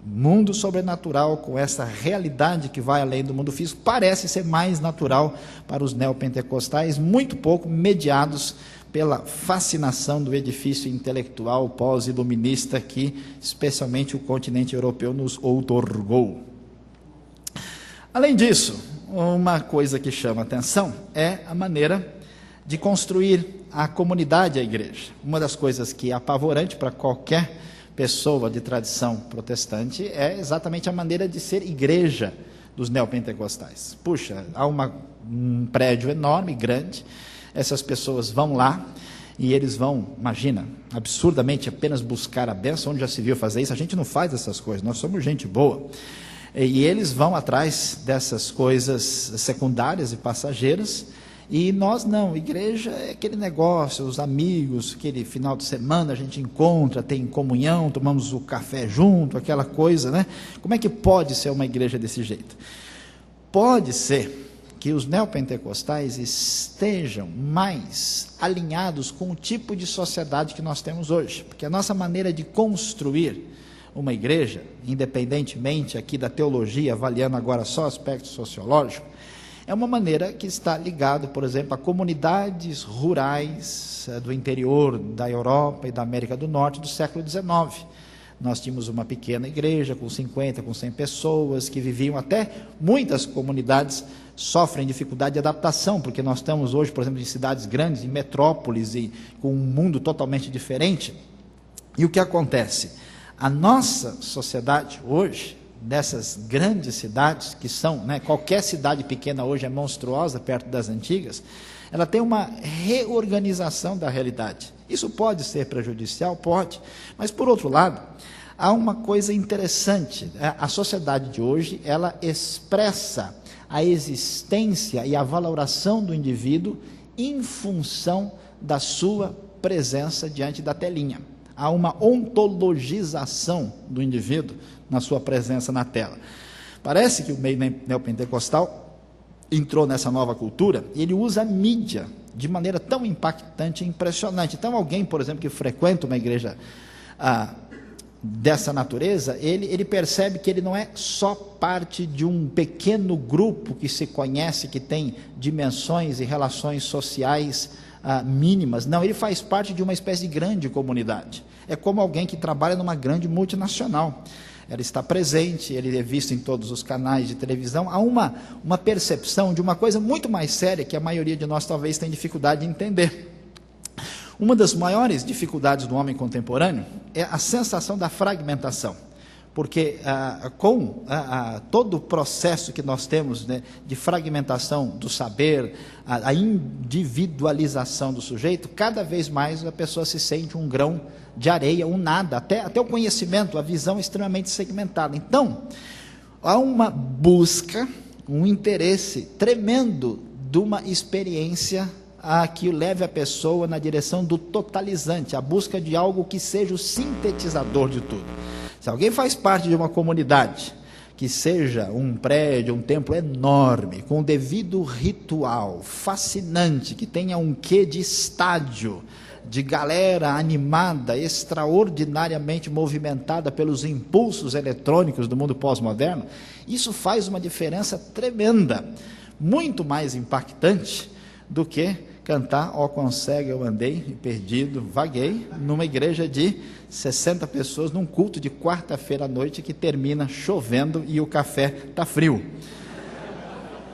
mundo sobrenatural, com essa realidade que vai além do mundo físico, parece ser mais natural para os neopentecostais, muito pouco mediados pela fascinação do edifício intelectual pós-iluminista que, especialmente, o continente europeu nos outorgou. Além disso, uma coisa que chama atenção é a maneira de construir a comunidade, a igreja. Uma das coisas que é apavorante para qualquer pessoa de tradição protestante é exatamente a maneira de ser igreja dos neopentecostais. Puxa, há um prédio enorme, grande, essas pessoas vão lá e eles vão, imagina, absurdamente apenas buscar a bênção. Onde já se viu fazer isso? A gente não faz essas coisas, nós somos gente boa. E eles vão atrás dessas coisas secundárias e passageiras, e nós não. Igreja é aquele negócio, os amigos, aquele final de semana a gente encontra, tem comunhão, tomamos o café junto, aquela coisa, né? Como é que pode ser uma igreja desse jeito? Pode ser que os neopentecostais estejam mais alinhados com o tipo de sociedade que nós temos hoje, porque a nossa maneira de construir uma igreja, independentemente aqui da teologia, avaliando agora só aspecto sociológico, é uma maneira que está ligada, por exemplo, a comunidades rurais do interior da Europa e da América do Norte do século XIX. Nós tínhamos uma pequena igreja com 50, com 100 pessoas que viviam, até muitas comunidades sofrem dificuldade de adaptação, porque nós estamos hoje, por exemplo, em cidades grandes, em metrópoles e com um mundo totalmente diferente. E o que acontece? A nossa sociedade hoje, dessas grandes cidades, que são, né, qualquer cidade pequena hoje é monstruosa perto das antigas, ela tem uma reorganização da realidade. Isso pode ser prejudicial? Pode. Mas, por outro lado, há uma coisa interessante. A sociedade de hoje, ela expressa a existência e a valoração do indivíduo em função da sua presença diante da telinha. Há uma ontologização do indivíduo na sua presença na tela. Parece que o meio neopentecostal entrou nessa nova cultura e ele usa a mídia de maneira tão impactante e impressionante. Então, alguém, por exemplo, que frequenta uma igreja dessa natureza, ele percebe que ele não é só parte de um pequeno grupo que se conhece, que tem dimensões e relações sociais mínimas. Não, ele faz parte de uma espécie de grande comunidade. É como alguém que trabalha numa grande multinacional. Ela está presente, ele é visto em todos os canais de televisão. Há uma percepção de uma coisa muito mais séria que a maioria de nós talvez tenha dificuldade de entender. Uma das maiores dificuldades do homem contemporâneo é a sensação da fragmentação, porque com todo o processo que nós temos, né, de fragmentação do saber, a individualização do sujeito, cada vez mais a pessoa se sente um grão de areia, um nada, até o conhecimento, a visão é extremamente segmentada. Então, há uma busca, um interesse tremendo de uma experiência que leve a pessoa na direção do totalizante, a busca de algo que seja o sintetizador de tudo. Se alguém faz parte de uma comunidade, que seja um prédio, um templo enorme, com o devido ritual, fascinante, que tenha um quê de estádio, de galera animada, extraordinariamente movimentada pelos impulsos eletrônicos do mundo pós-moderno, isso faz uma diferença tremenda, muito mais impactante do que cantar "Ó quão cego eu andei e perdido vaguei" numa igreja de 60 pessoas, num culto de quarta-feira à noite que termina chovendo e o café está frio.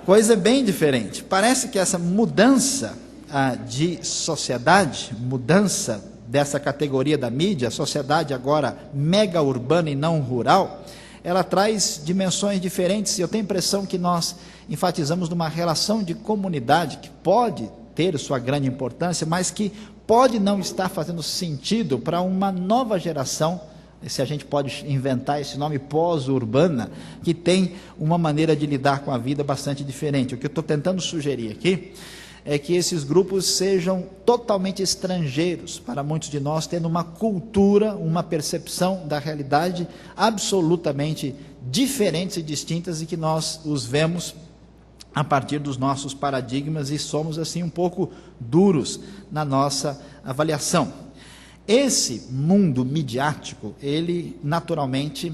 Coisa bem diferente. Parece que essa mudança de sociedade, mudança dessa categoria da mídia, sociedade agora mega urbana e não rural, ela traz dimensões diferentes, e eu tenho a impressão que nós enfatizamos numa relação de comunidade que pode ter sua grande importância, mas que pode não estar fazendo sentido para uma nova geração, se a gente pode inventar esse nome, pós-urbana, que tem uma maneira de lidar com a vida bastante diferente. O que eu estou tentando sugerir aqui é que esses grupos sejam totalmente estrangeiros para muitos de nós, tendo uma cultura, uma percepção da realidade absolutamente diferentes e distintas, e que nós os vemos a partir dos nossos paradigmas e somos assim um pouco duros na nossa avaliação. Esse mundo midiático, ele naturalmente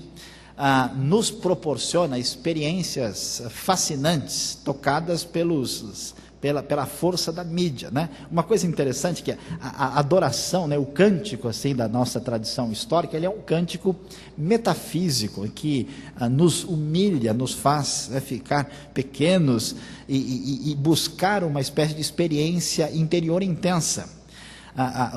nos proporciona experiências fascinantes, tocadas pela força da mídia, né? Uma coisa interessante que a adoração, né, o cântico assim da nossa tradição histórica, ele é um cântico metafísico que nos humilha, nos faz ficar pequenos e buscar uma espécie de experiência interior intensa.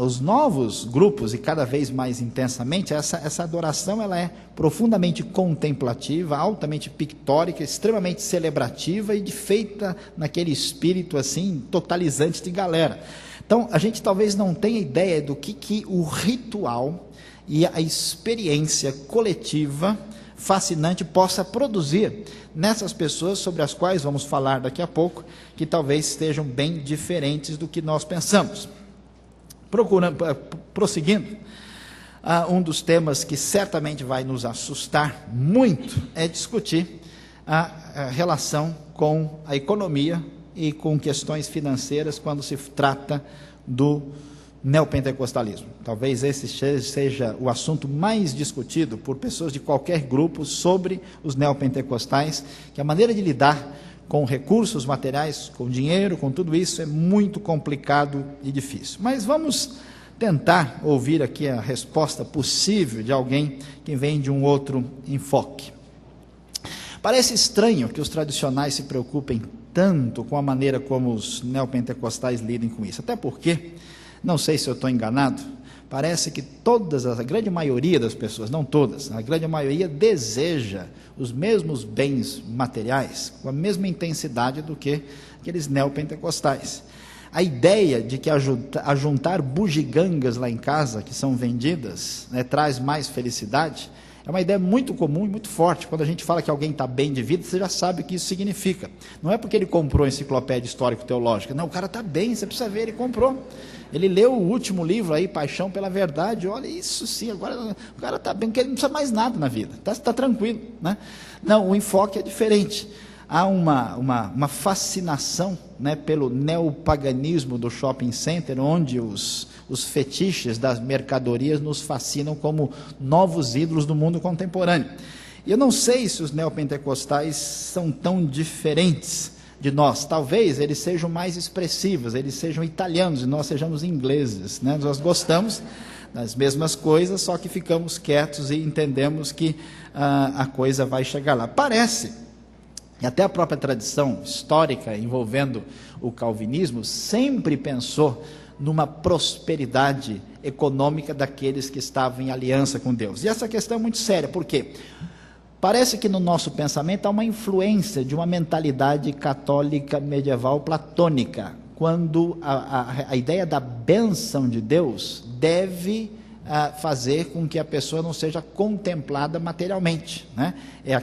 Os novos grupos, e cada vez mais intensamente, essa adoração ela é profundamente contemplativa, altamente pictórica, extremamente celebrativa e feita naquele espírito assim totalizante de galera. Então a gente talvez não tenha ideia do que o ritual e a experiência coletiva fascinante possa produzir nessas pessoas, sobre as quais vamos falar daqui a pouco, que talvez estejam bem diferentes do que nós pensamos. Prosseguindo, um dos temas que certamente vai nos assustar muito é discutir a relação com a economia e com questões financeiras quando se trata do neopentecostalismo. Talvez esse seja o assunto mais discutido por pessoas de qualquer grupo sobre os neopentecostais, que a maneira de lidar com recursos materiais, com dinheiro, com tudo isso, é muito complicado e difícil. Mas vamos tentar ouvir aqui a resposta possível de alguém que vem de um outro enfoque. Parece estranho que os tradicionais se preocupem tanto com a maneira como os neopentecostais lidem com isso, até porque, não sei se eu estou enganado, parece que a grande maioria das pessoas, não todas, a grande maioria deseja os mesmos bens materiais, com a mesma intensidade do que aqueles neopentecostais. A ideia de que ajuntar bugigangas lá em casa, que são vendidas, né, traz mais felicidade, é uma ideia muito comum e muito forte. Quando a gente fala que alguém está bem de vida, você já sabe o que isso significa. Não é porque ele comprou a enciclopédia histórico-teológica. Não, o cara está bem, você precisa ver, ele comprou. Ele leu o último livro aí, Paixão pela Verdade. Olha, isso sim, agora o cara está bem, porque ele não precisa mais nada na vida. Está tranquilo, né? Não, o enfoque é diferente. Há uma fascinação, né, pelo neopaganismo do shopping center, onde os fetiches das mercadorias nos fascinam como novos ídolos do mundo contemporâneo. E eu não sei se os neopentecostais são tão diferentes de nós. Talvez eles sejam mais expressivos, eles sejam italianos e nós sejamos ingleses, né? Nós gostamos das mesmas coisas, só que ficamos quietos e entendemos que a coisa vai chegar lá. Parece, e até a própria tradição histórica envolvendo o calvinismo sempre pensou numa prosperidade econômica daqueles que estavam em aliança com Deus. E essa questão é muito séria, por quê? Parece que no nosso pensamento há uma influência de uma mentalidade católica medieval platônica, quando a ideia da bênção de Deus deve fazer com que a pessoa não seja contemplada materialmente, né? É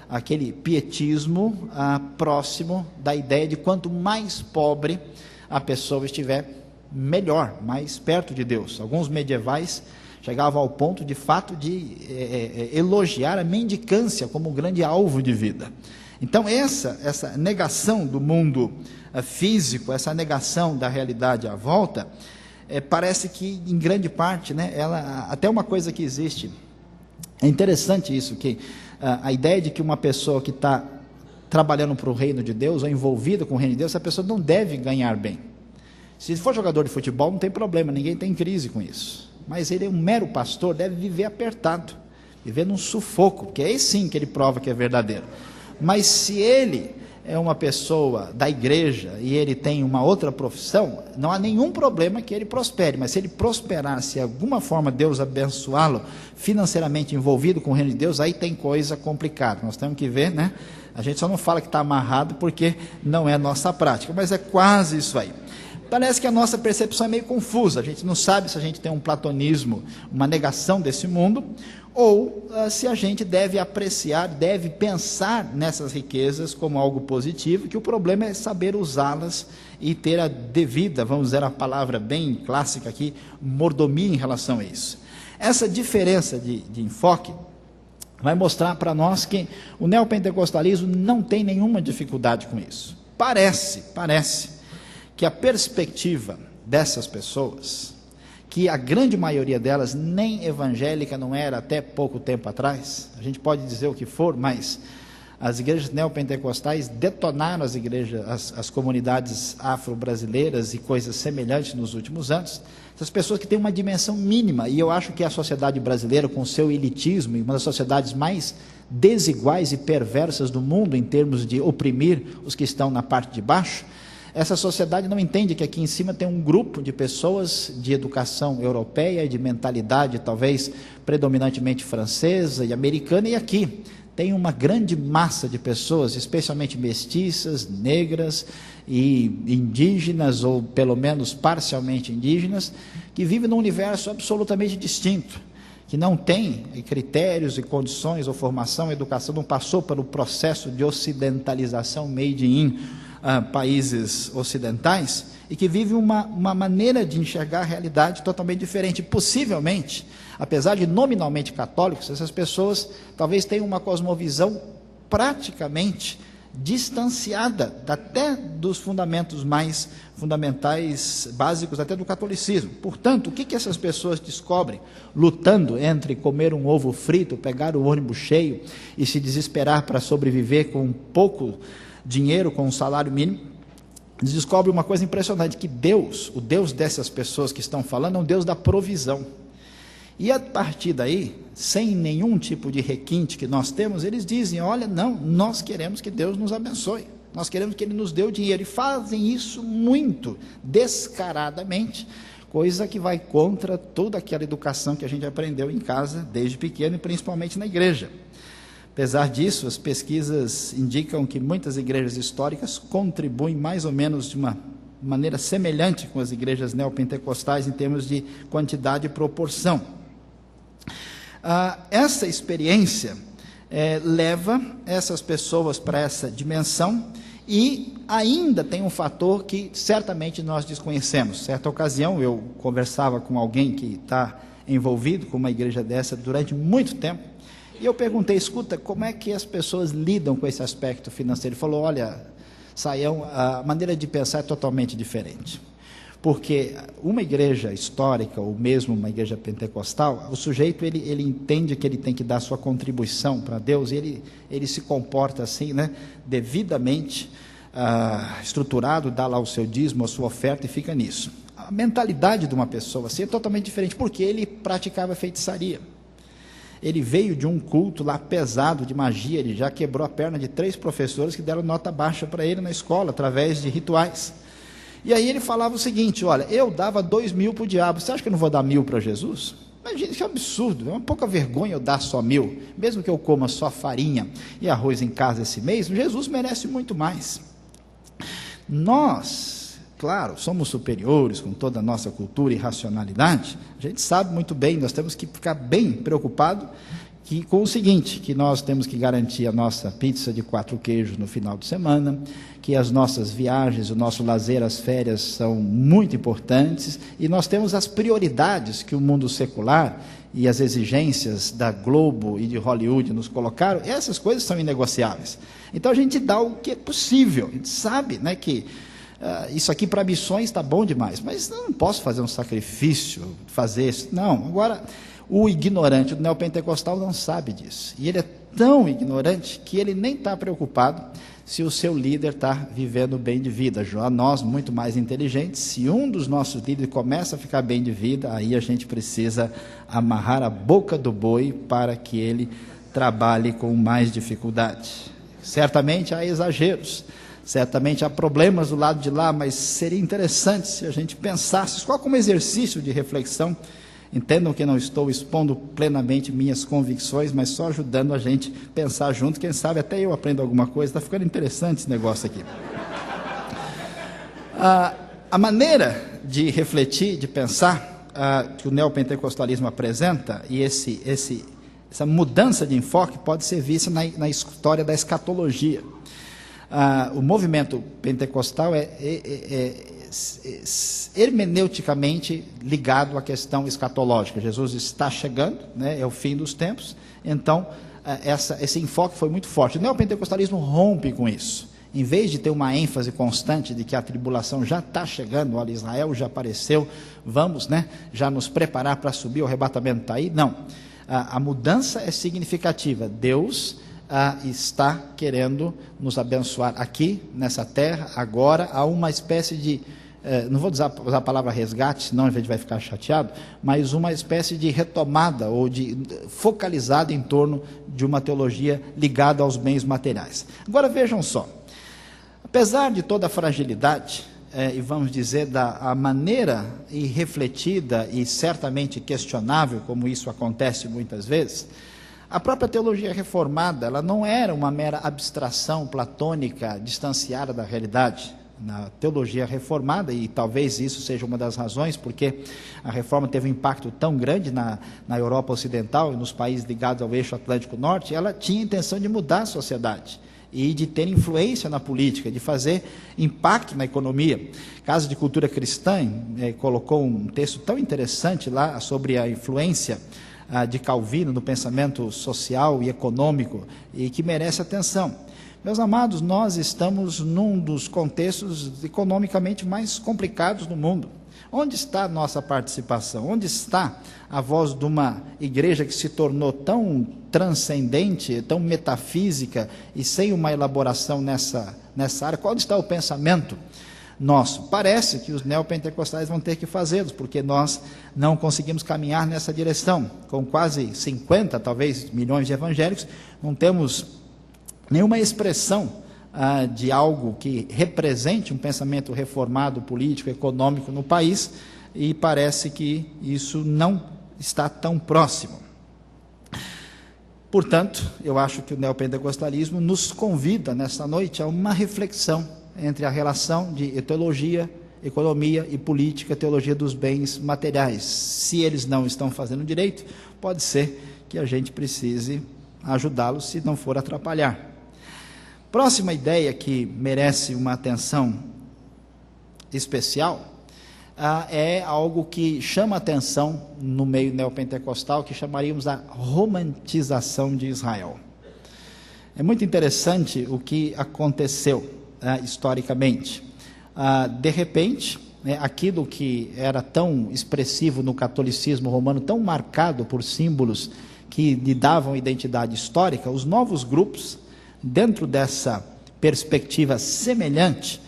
aquele pietismo próximo da ideia de quanto mais pobre a pessoa estiver, melhor, mais perto de Deus. Alguns medievais chegavam ao ponto, de fato, de elogiar a mendicância como um grande alvo de vida. Então, essa negação do mundo físico, essa negação da realidade à volta, parece que, em grande parte, né, até uma coisa que existe, é interessante isso, que a ideia de que uma pessoa que está trabalhando para o reino de Deus, ou envolvida com o reino de Deus, essa pessoa não deve ganhar bem. Se for jogador de futebol, não tem problema, ninguém tem crise com isso. Mas ele é um mero pastor, deve viver apertado, viver num sufoco, porque é aí sim que ele prova que é verdadeiro. Mas se ele é uma pessoa da igreja e ele tem uma outra profissão, não há nenhum problema que ele prospere, mas se ele prosperar, se de alguma forma Deus abençoá-lo financeiramente envolvido com o reino de Deus, aí tem coisa complicada. Nós temos que ver, né? A gente só não fala que está amarrado porque não é nossa prática, mas é quase isso aí. Parece que a nossa percepção é meio confusa, a gente não sabe se a gente tem um platonismo, uma negação desse mundo, ou se a gente deve apreciar, deve pensar nessas riquezas como algo positivo, que o problema é saber usá-las e ter a devida, vamos dizer a palavra bem clássica aqui, mordomia em relação a isso. Essa diferença de enfoque vai mostrar para nós que o neopentecostalismo não tem nenhuma dificuldade com isso. Parece que a perspectiva dessas pessoas, que a grande maioria delas nem evangélica não era até pouco tempo atrás, a gente pode dizer o que for, mas as igrejas neopentecostais detonaram as comunidades afro-brasileiras e coisas semelhantes nos últimos anos. Essas pessoas que têm uma dimensão mínima, e eu acho que a sociedade brasileira, com seu elitismo, e uma das sociedades mais desiguais e perversas do mundo em termos de oprimir os que estão na parte de baixo, essa sociedade não entende que aqui em cima tem um grupo de pessoas de educação europeia, de mentalidade talvez predominantemente francesa e americana, e aqui tem uma grande massa de pessoas, especialmente mestiças, negras e indígenas, ou pelo menos parcialmente indígenas, que vivem num universo absolutamente distinto, que não tem critérios e condições ou formação, educação, não passou pelo processo de ocidentalização made in países ocidentais, e que vive uma maneira de enxergar a realidade totalmente diferente. Possivelmente, apesar de nominalmente católicos, essas pessoas talvez tenham uma cosmovisão praticamente distanciada até dos fundamentos mais fundamentais, básicos até do catolicismo. Portanto, o que essas pessoas descobrem lutando entre comer um ovo frito, pegar o ônibus cheio e se desesperar para sobreviver com pouco dinheiro, com um salário mínimo? Eles descobrem uma coisa impressionante, que Deus, o Deus dessas pessoas que estão falando, é um Deus da provisão. E a partir daí, sem nenhum tipo de requinte que nós temos, eles dizem: olha, não, nós queremos que Deus nos abençoe, nós queremos que Ele nos dê o dinheiro, e fazem isso muito descaradamente, coisa que vai contra toda aquela educação que a gente aprendeu em casa desde pequeno e principalmente na igreja. Apesar disso, as pesquisas indicam que muitas igrejas históricas contribuem mais ou menos de uma maneira semelhante com as igrejas neopentecostais em termos de quantidade e proporção. Essa experiência leva essas pessoas para essa dimensão, e ainda tem um fator que certamente nós desconhecemos. Certa ocasião eu conversava com alguém que está envolvido com uma igreja dessa durante muito tempo, e eu perguntei: escuta, como é que as pessoas lidam com esse aspecto financeiro? Ele falou: olha, Saião, a maneira de pensar é totalmente diferente. Porque uma igreja histórica, ou mesmo uma igreja pentecostal, o sujeito ele entende que ele tem que dar sua contribuição para Deus, e ele se comporta assim, né, devidamente estruturado, dá lá o seu dízimo, a sua oferta, e fica nisso. A mentalidade de uma pessoa assim é totalmente diferente, porque ele praticava feitiçaria. Ele veio de um culto lá pesado de magia, ele já quebrou a perna de 3 professores que deram nota baixa para ele na escola, através de rituais. E aí ele falava o seguinte: olha, eu dava 2.000 para o diabo, você acha que eu não vou dar 1.000 para Jesus? Imagina, isso é um absurdo, é uma pouca vergonha eu dar só 1.000, mesmo que eu coma só farinha e arroz em casa esse mês, Jesus merece muito mais. Nós, claro, somos superiores com toda a nossa cultura e racionalidade, a gente sabe muito bem, nós temos que ficar bem preocupado com o seguinte, que nós temos que garantir a nossa pizza de 4 queijos no final de semana, que as nossas viagens, o nosso lazer, as férias são muito importantes, e nós temos as prioridades que o mundo secular e as exigências da Globo e de Hollywood nos colocaram. Essas coisas são inegociáveis. Então a gente dá o que é possível, a gente sabe, né, que isso aqui para missões está bom demais, mas eu não posso fazer um sacrifício, fazer isso, não. Agora, o ignorante do neopentecostal não sabe disso, e ele é tão ignorante que ele nem está preocupado se o seu líder está vivendo bem de vida. Já nós, muito mais inteligentes, se um dos nossos líderes começa a ficar bem de vida, aí a gente precisa amarrar a boca do boi para que ele trabalhe com mais dificuldade. Certamente há exageros, certamente há problemas do lado de lá, mas seria interessante se a gente pensasse, só como exercício de reflexão. Entendam que não estou expondo plenamente minhas convicções, mas só ajudando a gente pensar junto. Quem sabe até eu aprendo alguma coisa. Está ficando interessante esse negócio aqui. A maneira de refletir, de pensar, que o neopentecostalismo apresenta, e essa mudança de enfoque pode ser vista na história da escatologia. O movimento pentecostal é hermeneuticamente ligado à questão escatológica. Jesus está chegando, né, é o fim dos tempos, então esse enfoque foi muito forte. O neopentecostalismo rompe com isso. Em vez de ter uma ênfase constante de que a tribulação já está chegando, olha, Israel já apareceu, vamos, né, já nos preparar para subir, o arrebatamento está aí, não. A mudança é significativa. Deus está querendo nos abençoar aqui, nessa terra, agora. Há uma espécie de, não vou usar a palavra resgate, senão a gente vai ficar chateado, mas uma espécie de retomada, ou de focalizada em torno de uma teologia ligada aos bens materiais. Agora vejam só, apesar de toda a fragilidade, e vamos dizer, a maneira irrefletida e certamente questionável, como isso acontece muitas vezes, a própria teologia reformada, ela não era uma mera abstração platônica, distanciada da realidade. Na teologia reformada, e talvez isso seja uma das razões porque a reforma teve um impacto tão grande na Europa Ocidental e nos países ligados ao eixo Atlântico Norte, ela tinha a intenção de mudar a sociedade e de ter influência na política, de fazer impacto na economia. Casa de Cultura Cristã colocou um texto tão interessante lá sobre a influência de Calvino no pensamento social e econômico, e que merece atenção. Meus amados, nós estamos num dos contextos economicamente mais complicados do mundo. Onde está a nossa participação? Onde está a voz de uma igreja que se tornou tão transcendente, tão metafísica e sem uma elaboração nessa área? Onde está o pensamento nosso? Parece que os neopentecostais vão ter que fazê-los, porque nós não conseguimos caminhar nessa direção. Com quase 50, talvez, milhões de evangélicos, não temos nenhuma expressão de algo que represente um pensamento reformado, político, econômico no país, e parece que isso não está tão próximo. Portanto, eu acho que o neopentecostalismo nos convida nesta noite a uma reflexão entre a relação de teologia, economia e política, teologia dos bens materiais. Se eles não estão fazendo direito, pode ser que a gente precise ajudá-los, se não for atrapalhar. Próxima ideia que merece uma atenção especial é algo que chama atenção no meio neopentecostal, que chamaríamos a romantização de Israel. É muito interessante o que aconteceu historicamente. De repente, aquilo que era tão expressivo no catolicismo romano, tão marcado por símbolos que lhe davam identidade histórica, os novos grupos, dentro dessa perspectiva semelhante,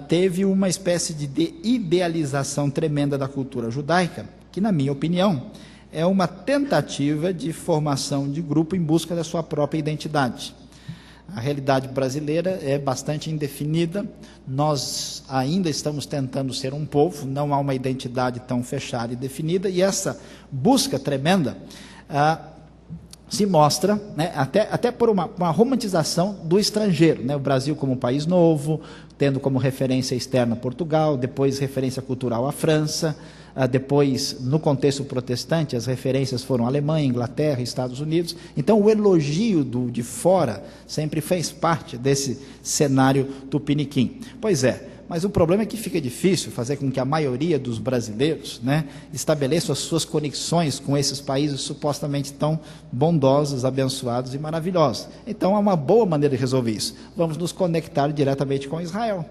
teve uma espécie de idealização tremenda da cultura judaica, que, na minha opinião, é uma tentativa de formação de grupo em busca da sua própria identidade. A realidade brasileira é bastante indefinida, nós ainda estamos tentando ser um povo, não há uma identidade tão fechada e definida, e essa busca tremenda se mostra, até por uma romantização do estrangeiro, o Brasil como um país novo, tendo como referência externa Portugal, depois referência cultural a França, depois, no contexto protestante, as referências foram Alemanha, Inglaterra, Estados Unidos. Então, o elogio de fora sempre fez parte desse cenário tupiniquim. Pois é, mas o problema é que fica difícil fazer com que a maioria dos brasileiros estabeleçam as suas conexões com esses países supostamente tão bondosos, abençoados e maravilhosos. Então, há uma boa maneira de resolver isso. Vamos nos conectar diretamente com Israel.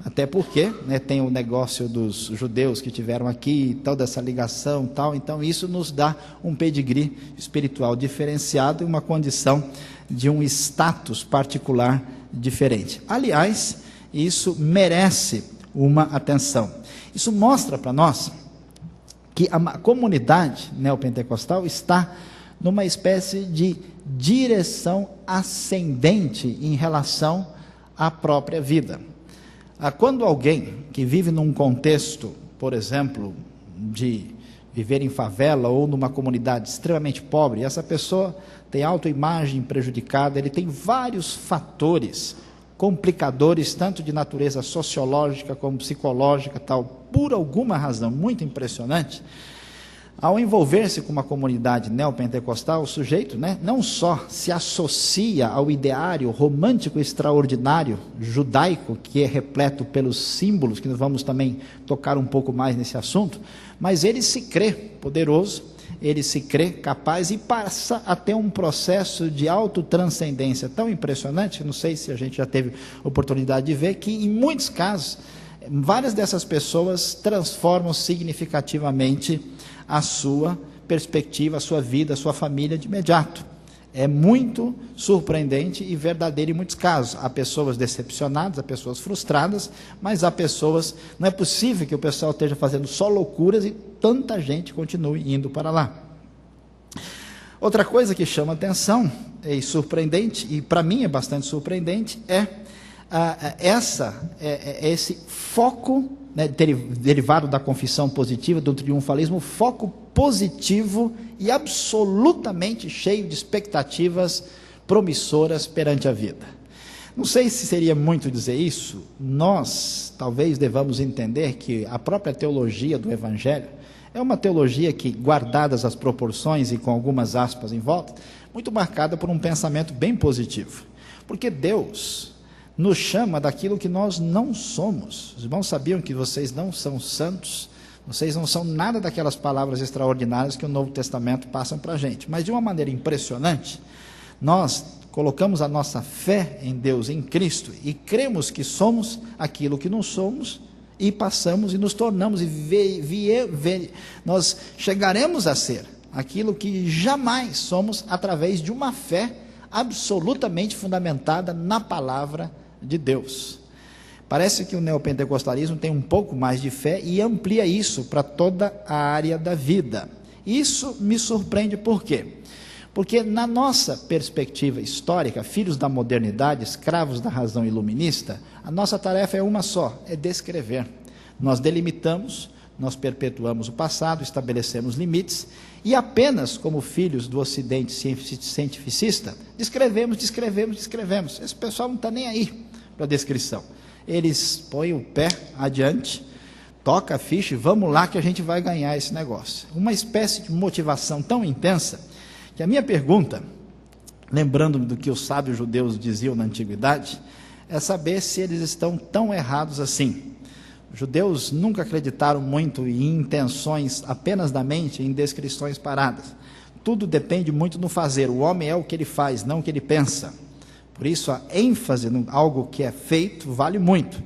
Até porque tem o negócio dos judeus que tiveram aqui, toda essa ligação, então isso nos dá um pedigree espiritual diferenciado e uma condição de um status particular diferente. Aliás, isso merece uma atenção. Isso mostra para nós que a comunidade neopentecostal está numa espécie de direção ascendente em relação à própria vida. Quando alguém que vive num contexto, por exemplo, de viver em favela ou numa comunidade extremamente pobre, essa pessoa tem autoimagem prejudicada, ele tem vários fatores complicadores, tanto de natureza sociológica como psicológica, por alguma razão muito impressionante. Ao envolver-se com uma comunidade neopentecostal, o sujeito não só se associa ao ideário romântico extraordinário judaico, que é repleto pelos símbolos, que nós vamos também tocar um pouco mais nesse assunto, mas ele se crê poderoso, ele se crê capaz e passa a ter um processo de autotranscendência tão impressionante, não sei se a gente já teve oportunidade de ver, que em muitos casos, várias dessas pessoas transformam significativamente a sua perspectiva, a sua vida, a sua família de imediato. É muito surpreendente e verdadeiro em muitos casos. Há pessoas decepcionadas, há pessoas frustradas, mas há pessoas... Não é possível que o pessoal esteja fazendo só loucuras e tanta gente continue indo para lá. Outra coisa que chama atenção e surpreendente, e para mim é bastante surpreendente, é esse foco, derivado da confissão positiva, do triunfalismo, foco positivo e absolutamente cheio de expectativas promissoras perante a vida. Não sei se seria muito dizer isso, nós talvez devamos entender que a própria teologia do Evangelho é uma teologia que, guardadas as proporções e com algumas aspas em volta, muito marcada por um pensamento bem positivo, porque Deus nos chama daquilo que nós não somos. Os irmãos sabiam que vocês não são santos, vocês não são nada daquelas palavras extraordinárias que o Novo Testamento passa para a gente, mas de uma maneira impressionante, nós colocamos a nossa fé em Deus, em Cristo, e cremos que somos aquilo que não somos, e passamos e nos tornamos, nós chegaremos a ser aquilo que jamais somos através de uma fé absolutamente fundamentada na palavra de Deus. Parece que o neopentecostalismo tem um pouco mais de fé e amplia isso para toda a área da vida. Isso me surpreende por quê? Porque na nossa perspectiva histórica, filhos da modernidade, escravos da razão iluminista, a nossa tarefa é uma só, é descrever. Nós delimitamos, nós perpetuamos o passado, estabelecemos limites, e apenas como filhos do Ocidente cientificista, descrevemos. Esse pessoal não está nem aí para a descrição. Eles põem o pé adiante, toca a ficha e vamos lá que a gente vai ganhar esse negócio. Uma espécie de motivação tão intensa, que a minha pergunta, lembrando do que os sábios judeus diziam na antiguidade, é saber se eles estão tão errados assim. Os judeus nunca acreditaram muito em intenções apenas da mente, em descrições paradas. Tudo depende muito no fazer. O homem é o que ele faz, não o que ele pensa. Por isso, a ênfase em algo que é feito vale muito.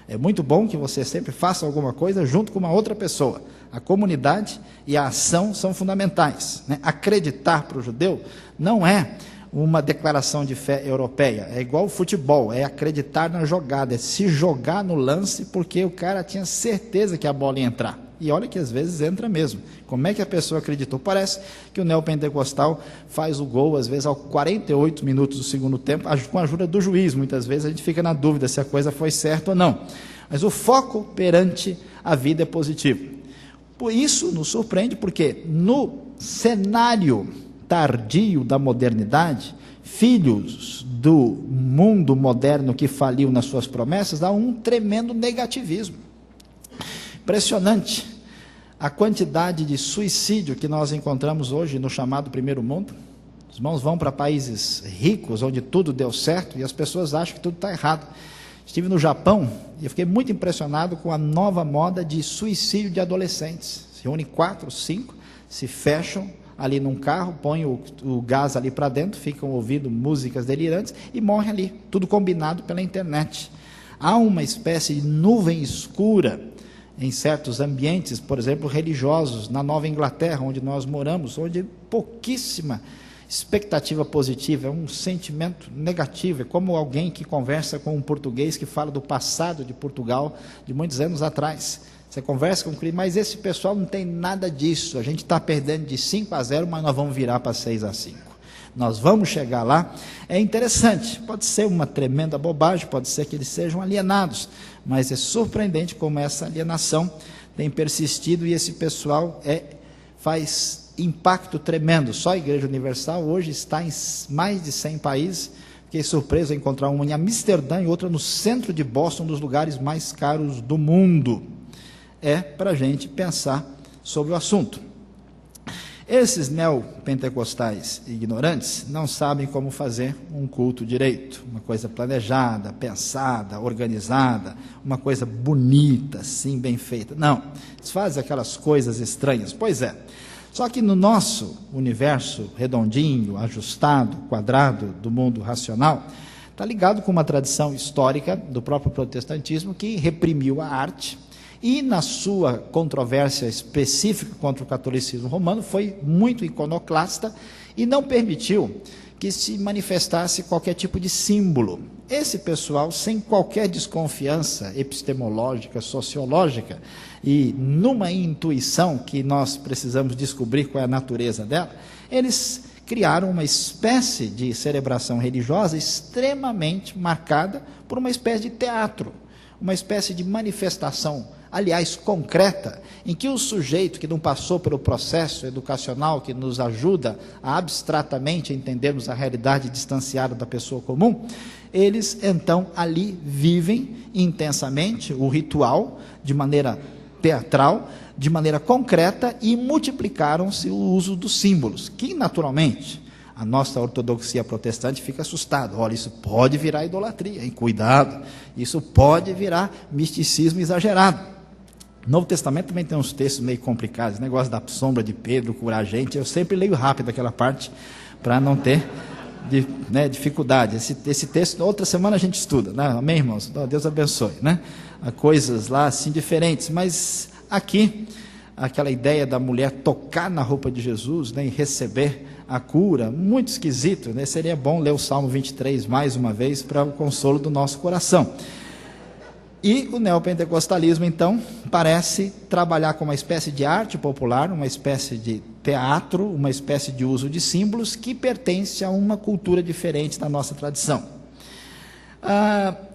É muito bom que você sempre faça alguma coisa junto com uma outra pessoa. A comunidade e a ação são fundamentais, né? Acreditar para o judeu não é uma declaração de fé europeia, é igual o futebol, é acreditar na jogada, é se jogar no lance porque o cara tinha certeza que a bola ia entrar. E olha que às vezes entra mesmo. Como é que a pessoa acreditou? Parece que o neopentecostal faz o gol, às vezes, aos 48 minutos do segundo tempo, com a ajuda do juiz. Muitas vezes a gente fica na dúvida se a coisa foi certa ou não. Mas o foco perante a vida é positivo. Por isso nos surpreende, porque no cenário tardio da modernidade, filhos do mundo moderno que faliu nas suas promessas, há um tremendo negativismo. Impressionante a quantidade de suicídio que nós encontramos hoje no chamado primeiro mundo. Os irmãos vão para países ricos, onde tudo deu certo, e as pessoas acham que tudo está errado. Estive no Japão e eu fiquei muito impressionado com a nova moda de suicídio de adolescentes. Se reúnem 4, 5, se fecham ali num carro, põem o gás ali para dentro, ficam ouvindo músicas delirantes e morrem ali, tudo combinado pela internet. Há uma espécie de nuvem escura em certos ambientes, por exemplo, religiosos, na Nova Inglaterra, onde nós moramos, onde pouquíssima expectativa positiva, é um sentimento negativo, é como alguém que conversa com um português que fala do passado de Portugal, de muitos anos atrás. Você conversa com o cliente, mas esse pessoal não tem nada disso, a gente está perdendo de 5-0, mas nós vamos virar para 6-5. Nós vamos chegar lá. É interessante, pode ser uma tremenda bobagem, pode ser que eles sejam alienados, mas é surpreendente como essa alienação tem persistido e esse pessoal faz impacto tremendo. Só a Igreja Universal hoje está em mais de 100 países. Fiquei surpreso a encontrar uma em Amsterdã e outra no centro de Boston, um dos lugares mais caros do mundo. É para a gente pensar sobre o assunto. Esses neopentecostais ignorantes não sabem como fazer um culto direito, uma coisa planejada, pensada, organizada, uma coisa bonita, assim, bem feita. Não, eles fazem aquelas coisas estranhas. Pois é, só que no nosso universo redondinho, ajustado, quadrado do mundo racional, está ligado com uma tradição histórica do próprio protestantismo que reprimiu a arte, e na sua controvérsia específica contra o catolicismo romano, foi muito iconoclasta e não permitiu que se manifestasse qualquer tipo de símbolo. Esse pessoal, sem qualquer desconfiança epistemológica, sociológica, e numa intuição que nós precisamos descobrir qual é a natureza dela, eles criaram uma espécie de celebração religiosa extremamente marcada por uma espécie de teatro, uma espécie de manifestação, aliás, concreta, em que o sujeito que não passou pelo processo educacional que nos ajuda a abstratamente entendermos a realidade distanciada da pessoa comum, eles então ali vivem intensamente o ritual de maneira teatral, de maneira concreta, e multiplicaram-se o uso dos símbolos, que naturalmente a nossa ortodoxia protestante fica assustada. Olha, isso pode virar idolatria, hein? Cuidado, isso pode virar misticismo exagerado. No Novo Testamento também tem uns textos meio complicados, negócio da sombra de Pedro curar a gente. Eu sempre leio rápido aquela parte para não ter dificuldade. Esse texto, outra semana a gente estuda, né? Amém, irmãos? Deus abençoe, né? Há coisas lá assim diferentes, mas aqui, aquela ideia da mulher tocar na roupa de Jesus, né, e receber a cura, muito esquisito, né? Seria bom ler o Salmo 23 mais uma vez para o consolo do nosso coração. E o neopentecostalismo, então, parece trabalhar com uma espécie de arte popular, uma espécie de teatro, uma espécie de uso de símbolos que pertence a uma cultura diferente da nossa tradição.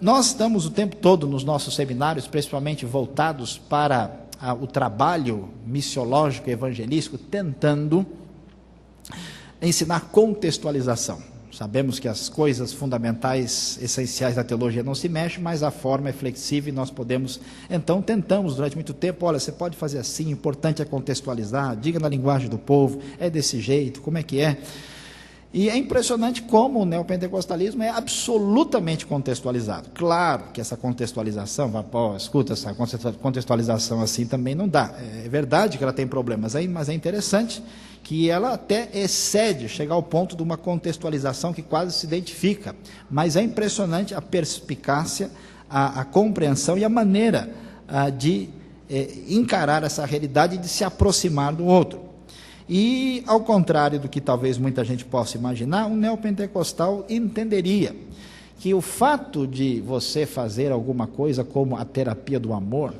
Nós estamos o tempo todo nos nossos seminários, principalmente voltados para o trabalho missiológico e evangelístico, tentando ensinar contextualização. Sabemos que as coisas fundamentais, essenciais da teologia não se mexem, mas a forma é flexível e nós podemos, então tentamos durante muito tempo, olha, você pode fazer assim, o importante é contextualizar, diga na linguagem do povo, é desse jeito, como é que é? E é impressionante como o neopentecostalismo é absolutamente contextualizado. Claro que essa contextualização, escuta, essa contextualização assim também não dá. É verdade que ela tem problemas aí, mas é interessante que ela até excede, chega ao ponto de uma contextualização que quase se identifica. Mas é impressionante a perspicácia, a compreensão e a maneira de encarar essa realidade e de se aproximar do outro. E, ao contrário do que talvez muita gente possa imaginar, um neopentecostal entenderia que o fato de você fazer alguma coisa como a terapia do amor,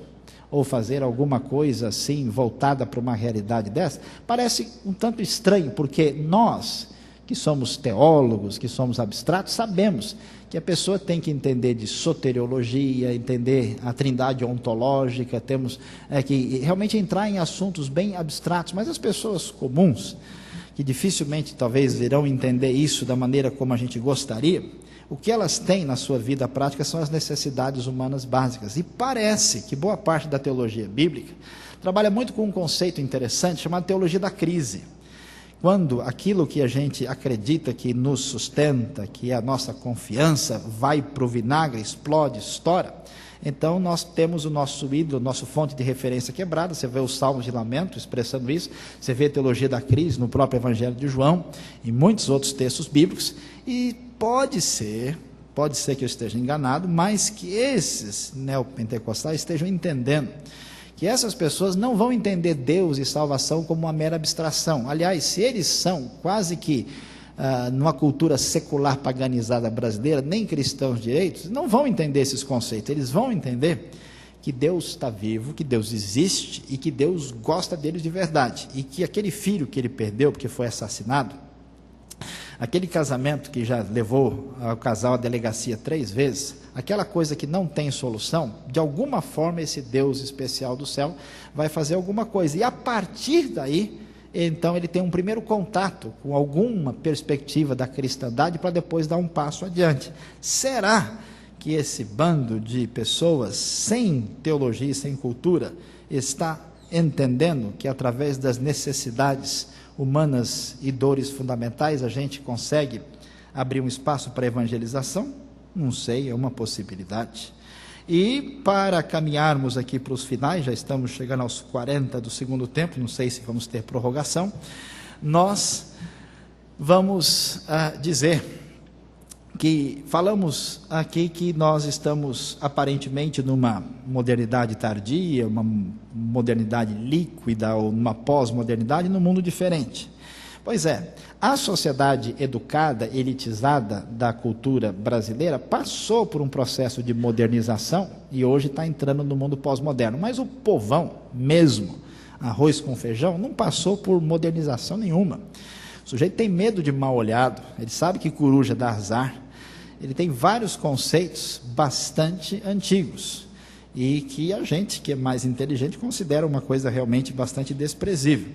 ou fazer alguma coisa assim, voltada para uma realidade dessa, parece um tanto estranho, porque nós, que somos teólogos, que somos abstratos, sabemos que a pessoa tem que entender de soteriologia, entender a trindade ontológica, temos que realmente entrar em assuntos bem abstratos, mas as pessoas comuns, que dificilmente talvez irão entender isso da maneira como a gente gostaria, o que elas têm na sua vida prática são as necessidades humanas básicas, e parece que boa parte da teologia bíblica trabalha muito com um conceito interessante chamado teologia da crise. Quando aquilo que a gente acredita que nos sustenta, que é a nossa confiança, vai para o vinagre, explode, estoura, então nós temos o nosso ídolo, nossa fonte de referência quebrada. Você vê os Salmos de Lamento expressando isso, você vê a teologia da crise no próprio Evangelho de João, e muitos outros textos bíblicos, e pode ser que eu esteja enganado, mas que esses neopentecostais estejam entendendo que essas pessoas não vão entender Deus e salvação como uma mera abstração. Aliás, se eles são quase que, numa cultura secular paganizada brasileira, nem cristãos direitos, não vão entender esses conceitos. Eles vão entender que Deus está vivo, que Deus existe e que Deus gosta deles de verdade. E que aquele filho que ele perdeu porque foi assassinado, aquele casamento que já levou o casal à delegacia 3 vezes, aquela coisa que não tem solução, de alguma forma esse Deus especial do céu vai fazer alguma coisa. E a partir daí, então ele tem um primeiro contato com alguma perspectiva da cristandade para depois dar um passo adiante. Será que esse bando de pessoas sem teologia e sem cultura está entendendo que através das necessidades humanas e dores fundamentais a gente consegue abrir um espaço para evangelização? Não sei, é uma possibilidade. E para caminharmos aqui para os finais, já estamos chegando aos 40 do segundo tempo, não sei se vamos ter prorrogação, nós vamos dizer que falamos aqui que nós estamos aparentemente numa modernidade tardia, uma modernidade líquida ou numa pós-modernidade num mundo diferente. Pois é, a sociedade educada, elitizada da cultura brasileira passou por um processo de modernização e hoje está entrando no mundo pós-moderno. Mas o povão mesmo, arroz com feijão, não passou por modernização nenhuma. O sujeito tem medo de mal olhado, ele sabe que coruja dá azar, ele tem vários conceitos bastante antigos e que a gente, que é mais inteligente, considera uma coisa realmente bastante desprezível.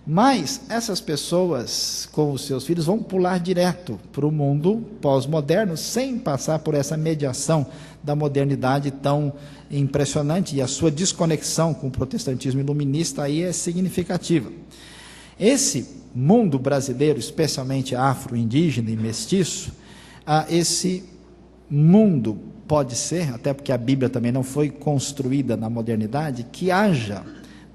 Mas essas pessoas com os seus filhos vão pular direto para o mundo pós-moderno sem passar por essa mediação da modernidade tão impressionante, e a sua desconexão com o protestantismo iluminista aí é significativa. Esse mundo brasileiro, especialmente afro-indígena e mestiço, esse mundo pode ser, até porque a Bíblia também não foi construída na modernidade, que haja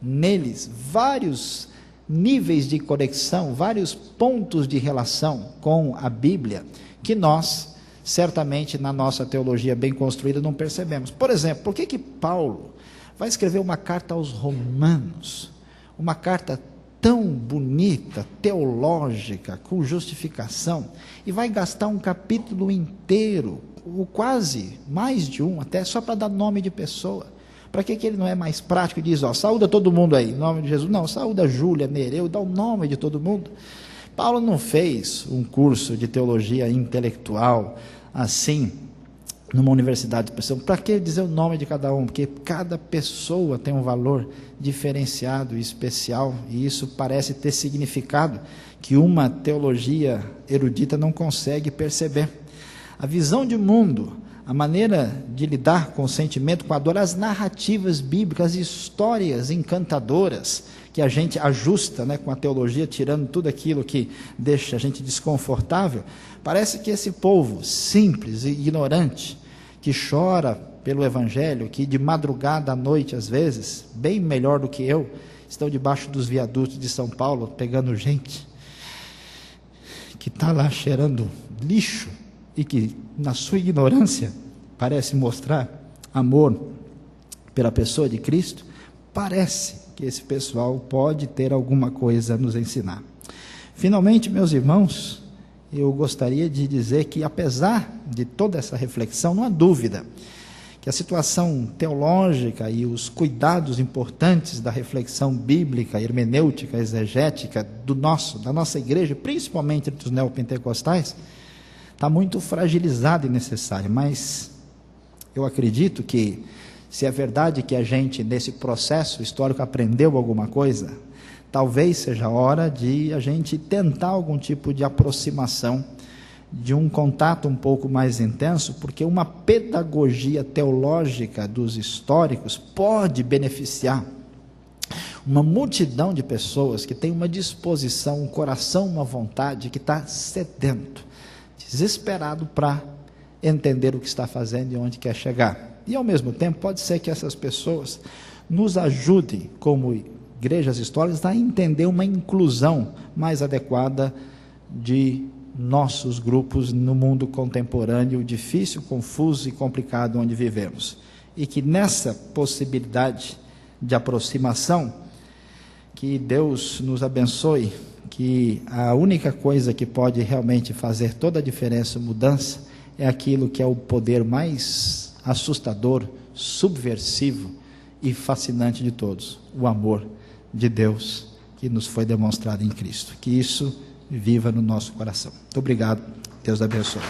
neles vários níveis de conexão, vários pontos de relação com a Bíblia, que nós, certamente, na nossa teologia bem construída, não percebemos. Por exemplo, por que Paulo vai escrever uma carta aos Romanos, uma carta tão bonita, teológica, com justificação, e vai gastar um capítulo inteiro, ou quase mais de um, até só para dar nome de pessoa? Para que ele não é mais prático e diz, saúda todo mundo aí, em nome de Jesus? Não, saúda Júlia, Nereu, dá o nome de todo mundo. Paulo não fez um curso de teologia intelectual assim, numa universidade de pessoa. Para que dizer o nome de cada um? Porque cada pessoa tem um valor diferenciado e especial, e isso parece ter significado que uma teologia erudita não consegue perceber. A visão de mundo, a maneira de lidar com o sentimento, com a dor, as narrativas bíblicas, as histórias encantadoras que a gente ajusta, né, com a teologia, tirando tudo aquilo que deixa a gente desconfortável. Parece que esse povo simples e ignorante, que chora pelo Evangelho, que de madrugada à noite, às vezes, bem melhor do que eu, estão debaixo dos viadutos de São Paulo, pegando gente, que está lá cheirando lixo, e que, na sua ignorância, parece mostrar amor pela pessoa de Cristo. Parece que esse pessoal pode ter alguma coisa a nos ensinar. Finalmente, meus irmãos, eu gostaria de dizer que, apesar de toda essa reflexão, não há dúvida que a situação teológica e os cuidados importantes da reflexão bíblica, hermenêutica, exegética da nossa igreja, principalmente entre os neopentecostais, está muito fragilizada e necessária. Mas eu acredito que, se é verdade que a gente, nesse processo histórico, aprendeu alguma coisa, talvez seja a hora de a gente tentar algum tipo de aproximação, de um contato um pouco mais intenso, porque uma pedagogia teológica dos históricos pode beneficiar uma multidão de pessoas que tem uma disposição, um coração, uma vontade, que está sedento, desesperado para entender o que está fazendo e onde quer chegar. E, ao mesmo tempo, pode ser que essas pessoas nos ajudem, como igrejas históricas, a entender uma inclusão mais adequada de nossos grupos no mundo contemporâneo, difícil, confuso e complicado onde vivemos. E que nessa possibilidade de aproximação, que Deus nos abençoe, que a única coisa que pode realmente fazer toda a diferença, mudança, é aquilo que é o poder mais assustador, subversivo e fascinante de todos, o amor de Deus que nos foi demonstrado em Cristo. Que isso viva no nosso coração. Muito obrigado. Deus abençoe.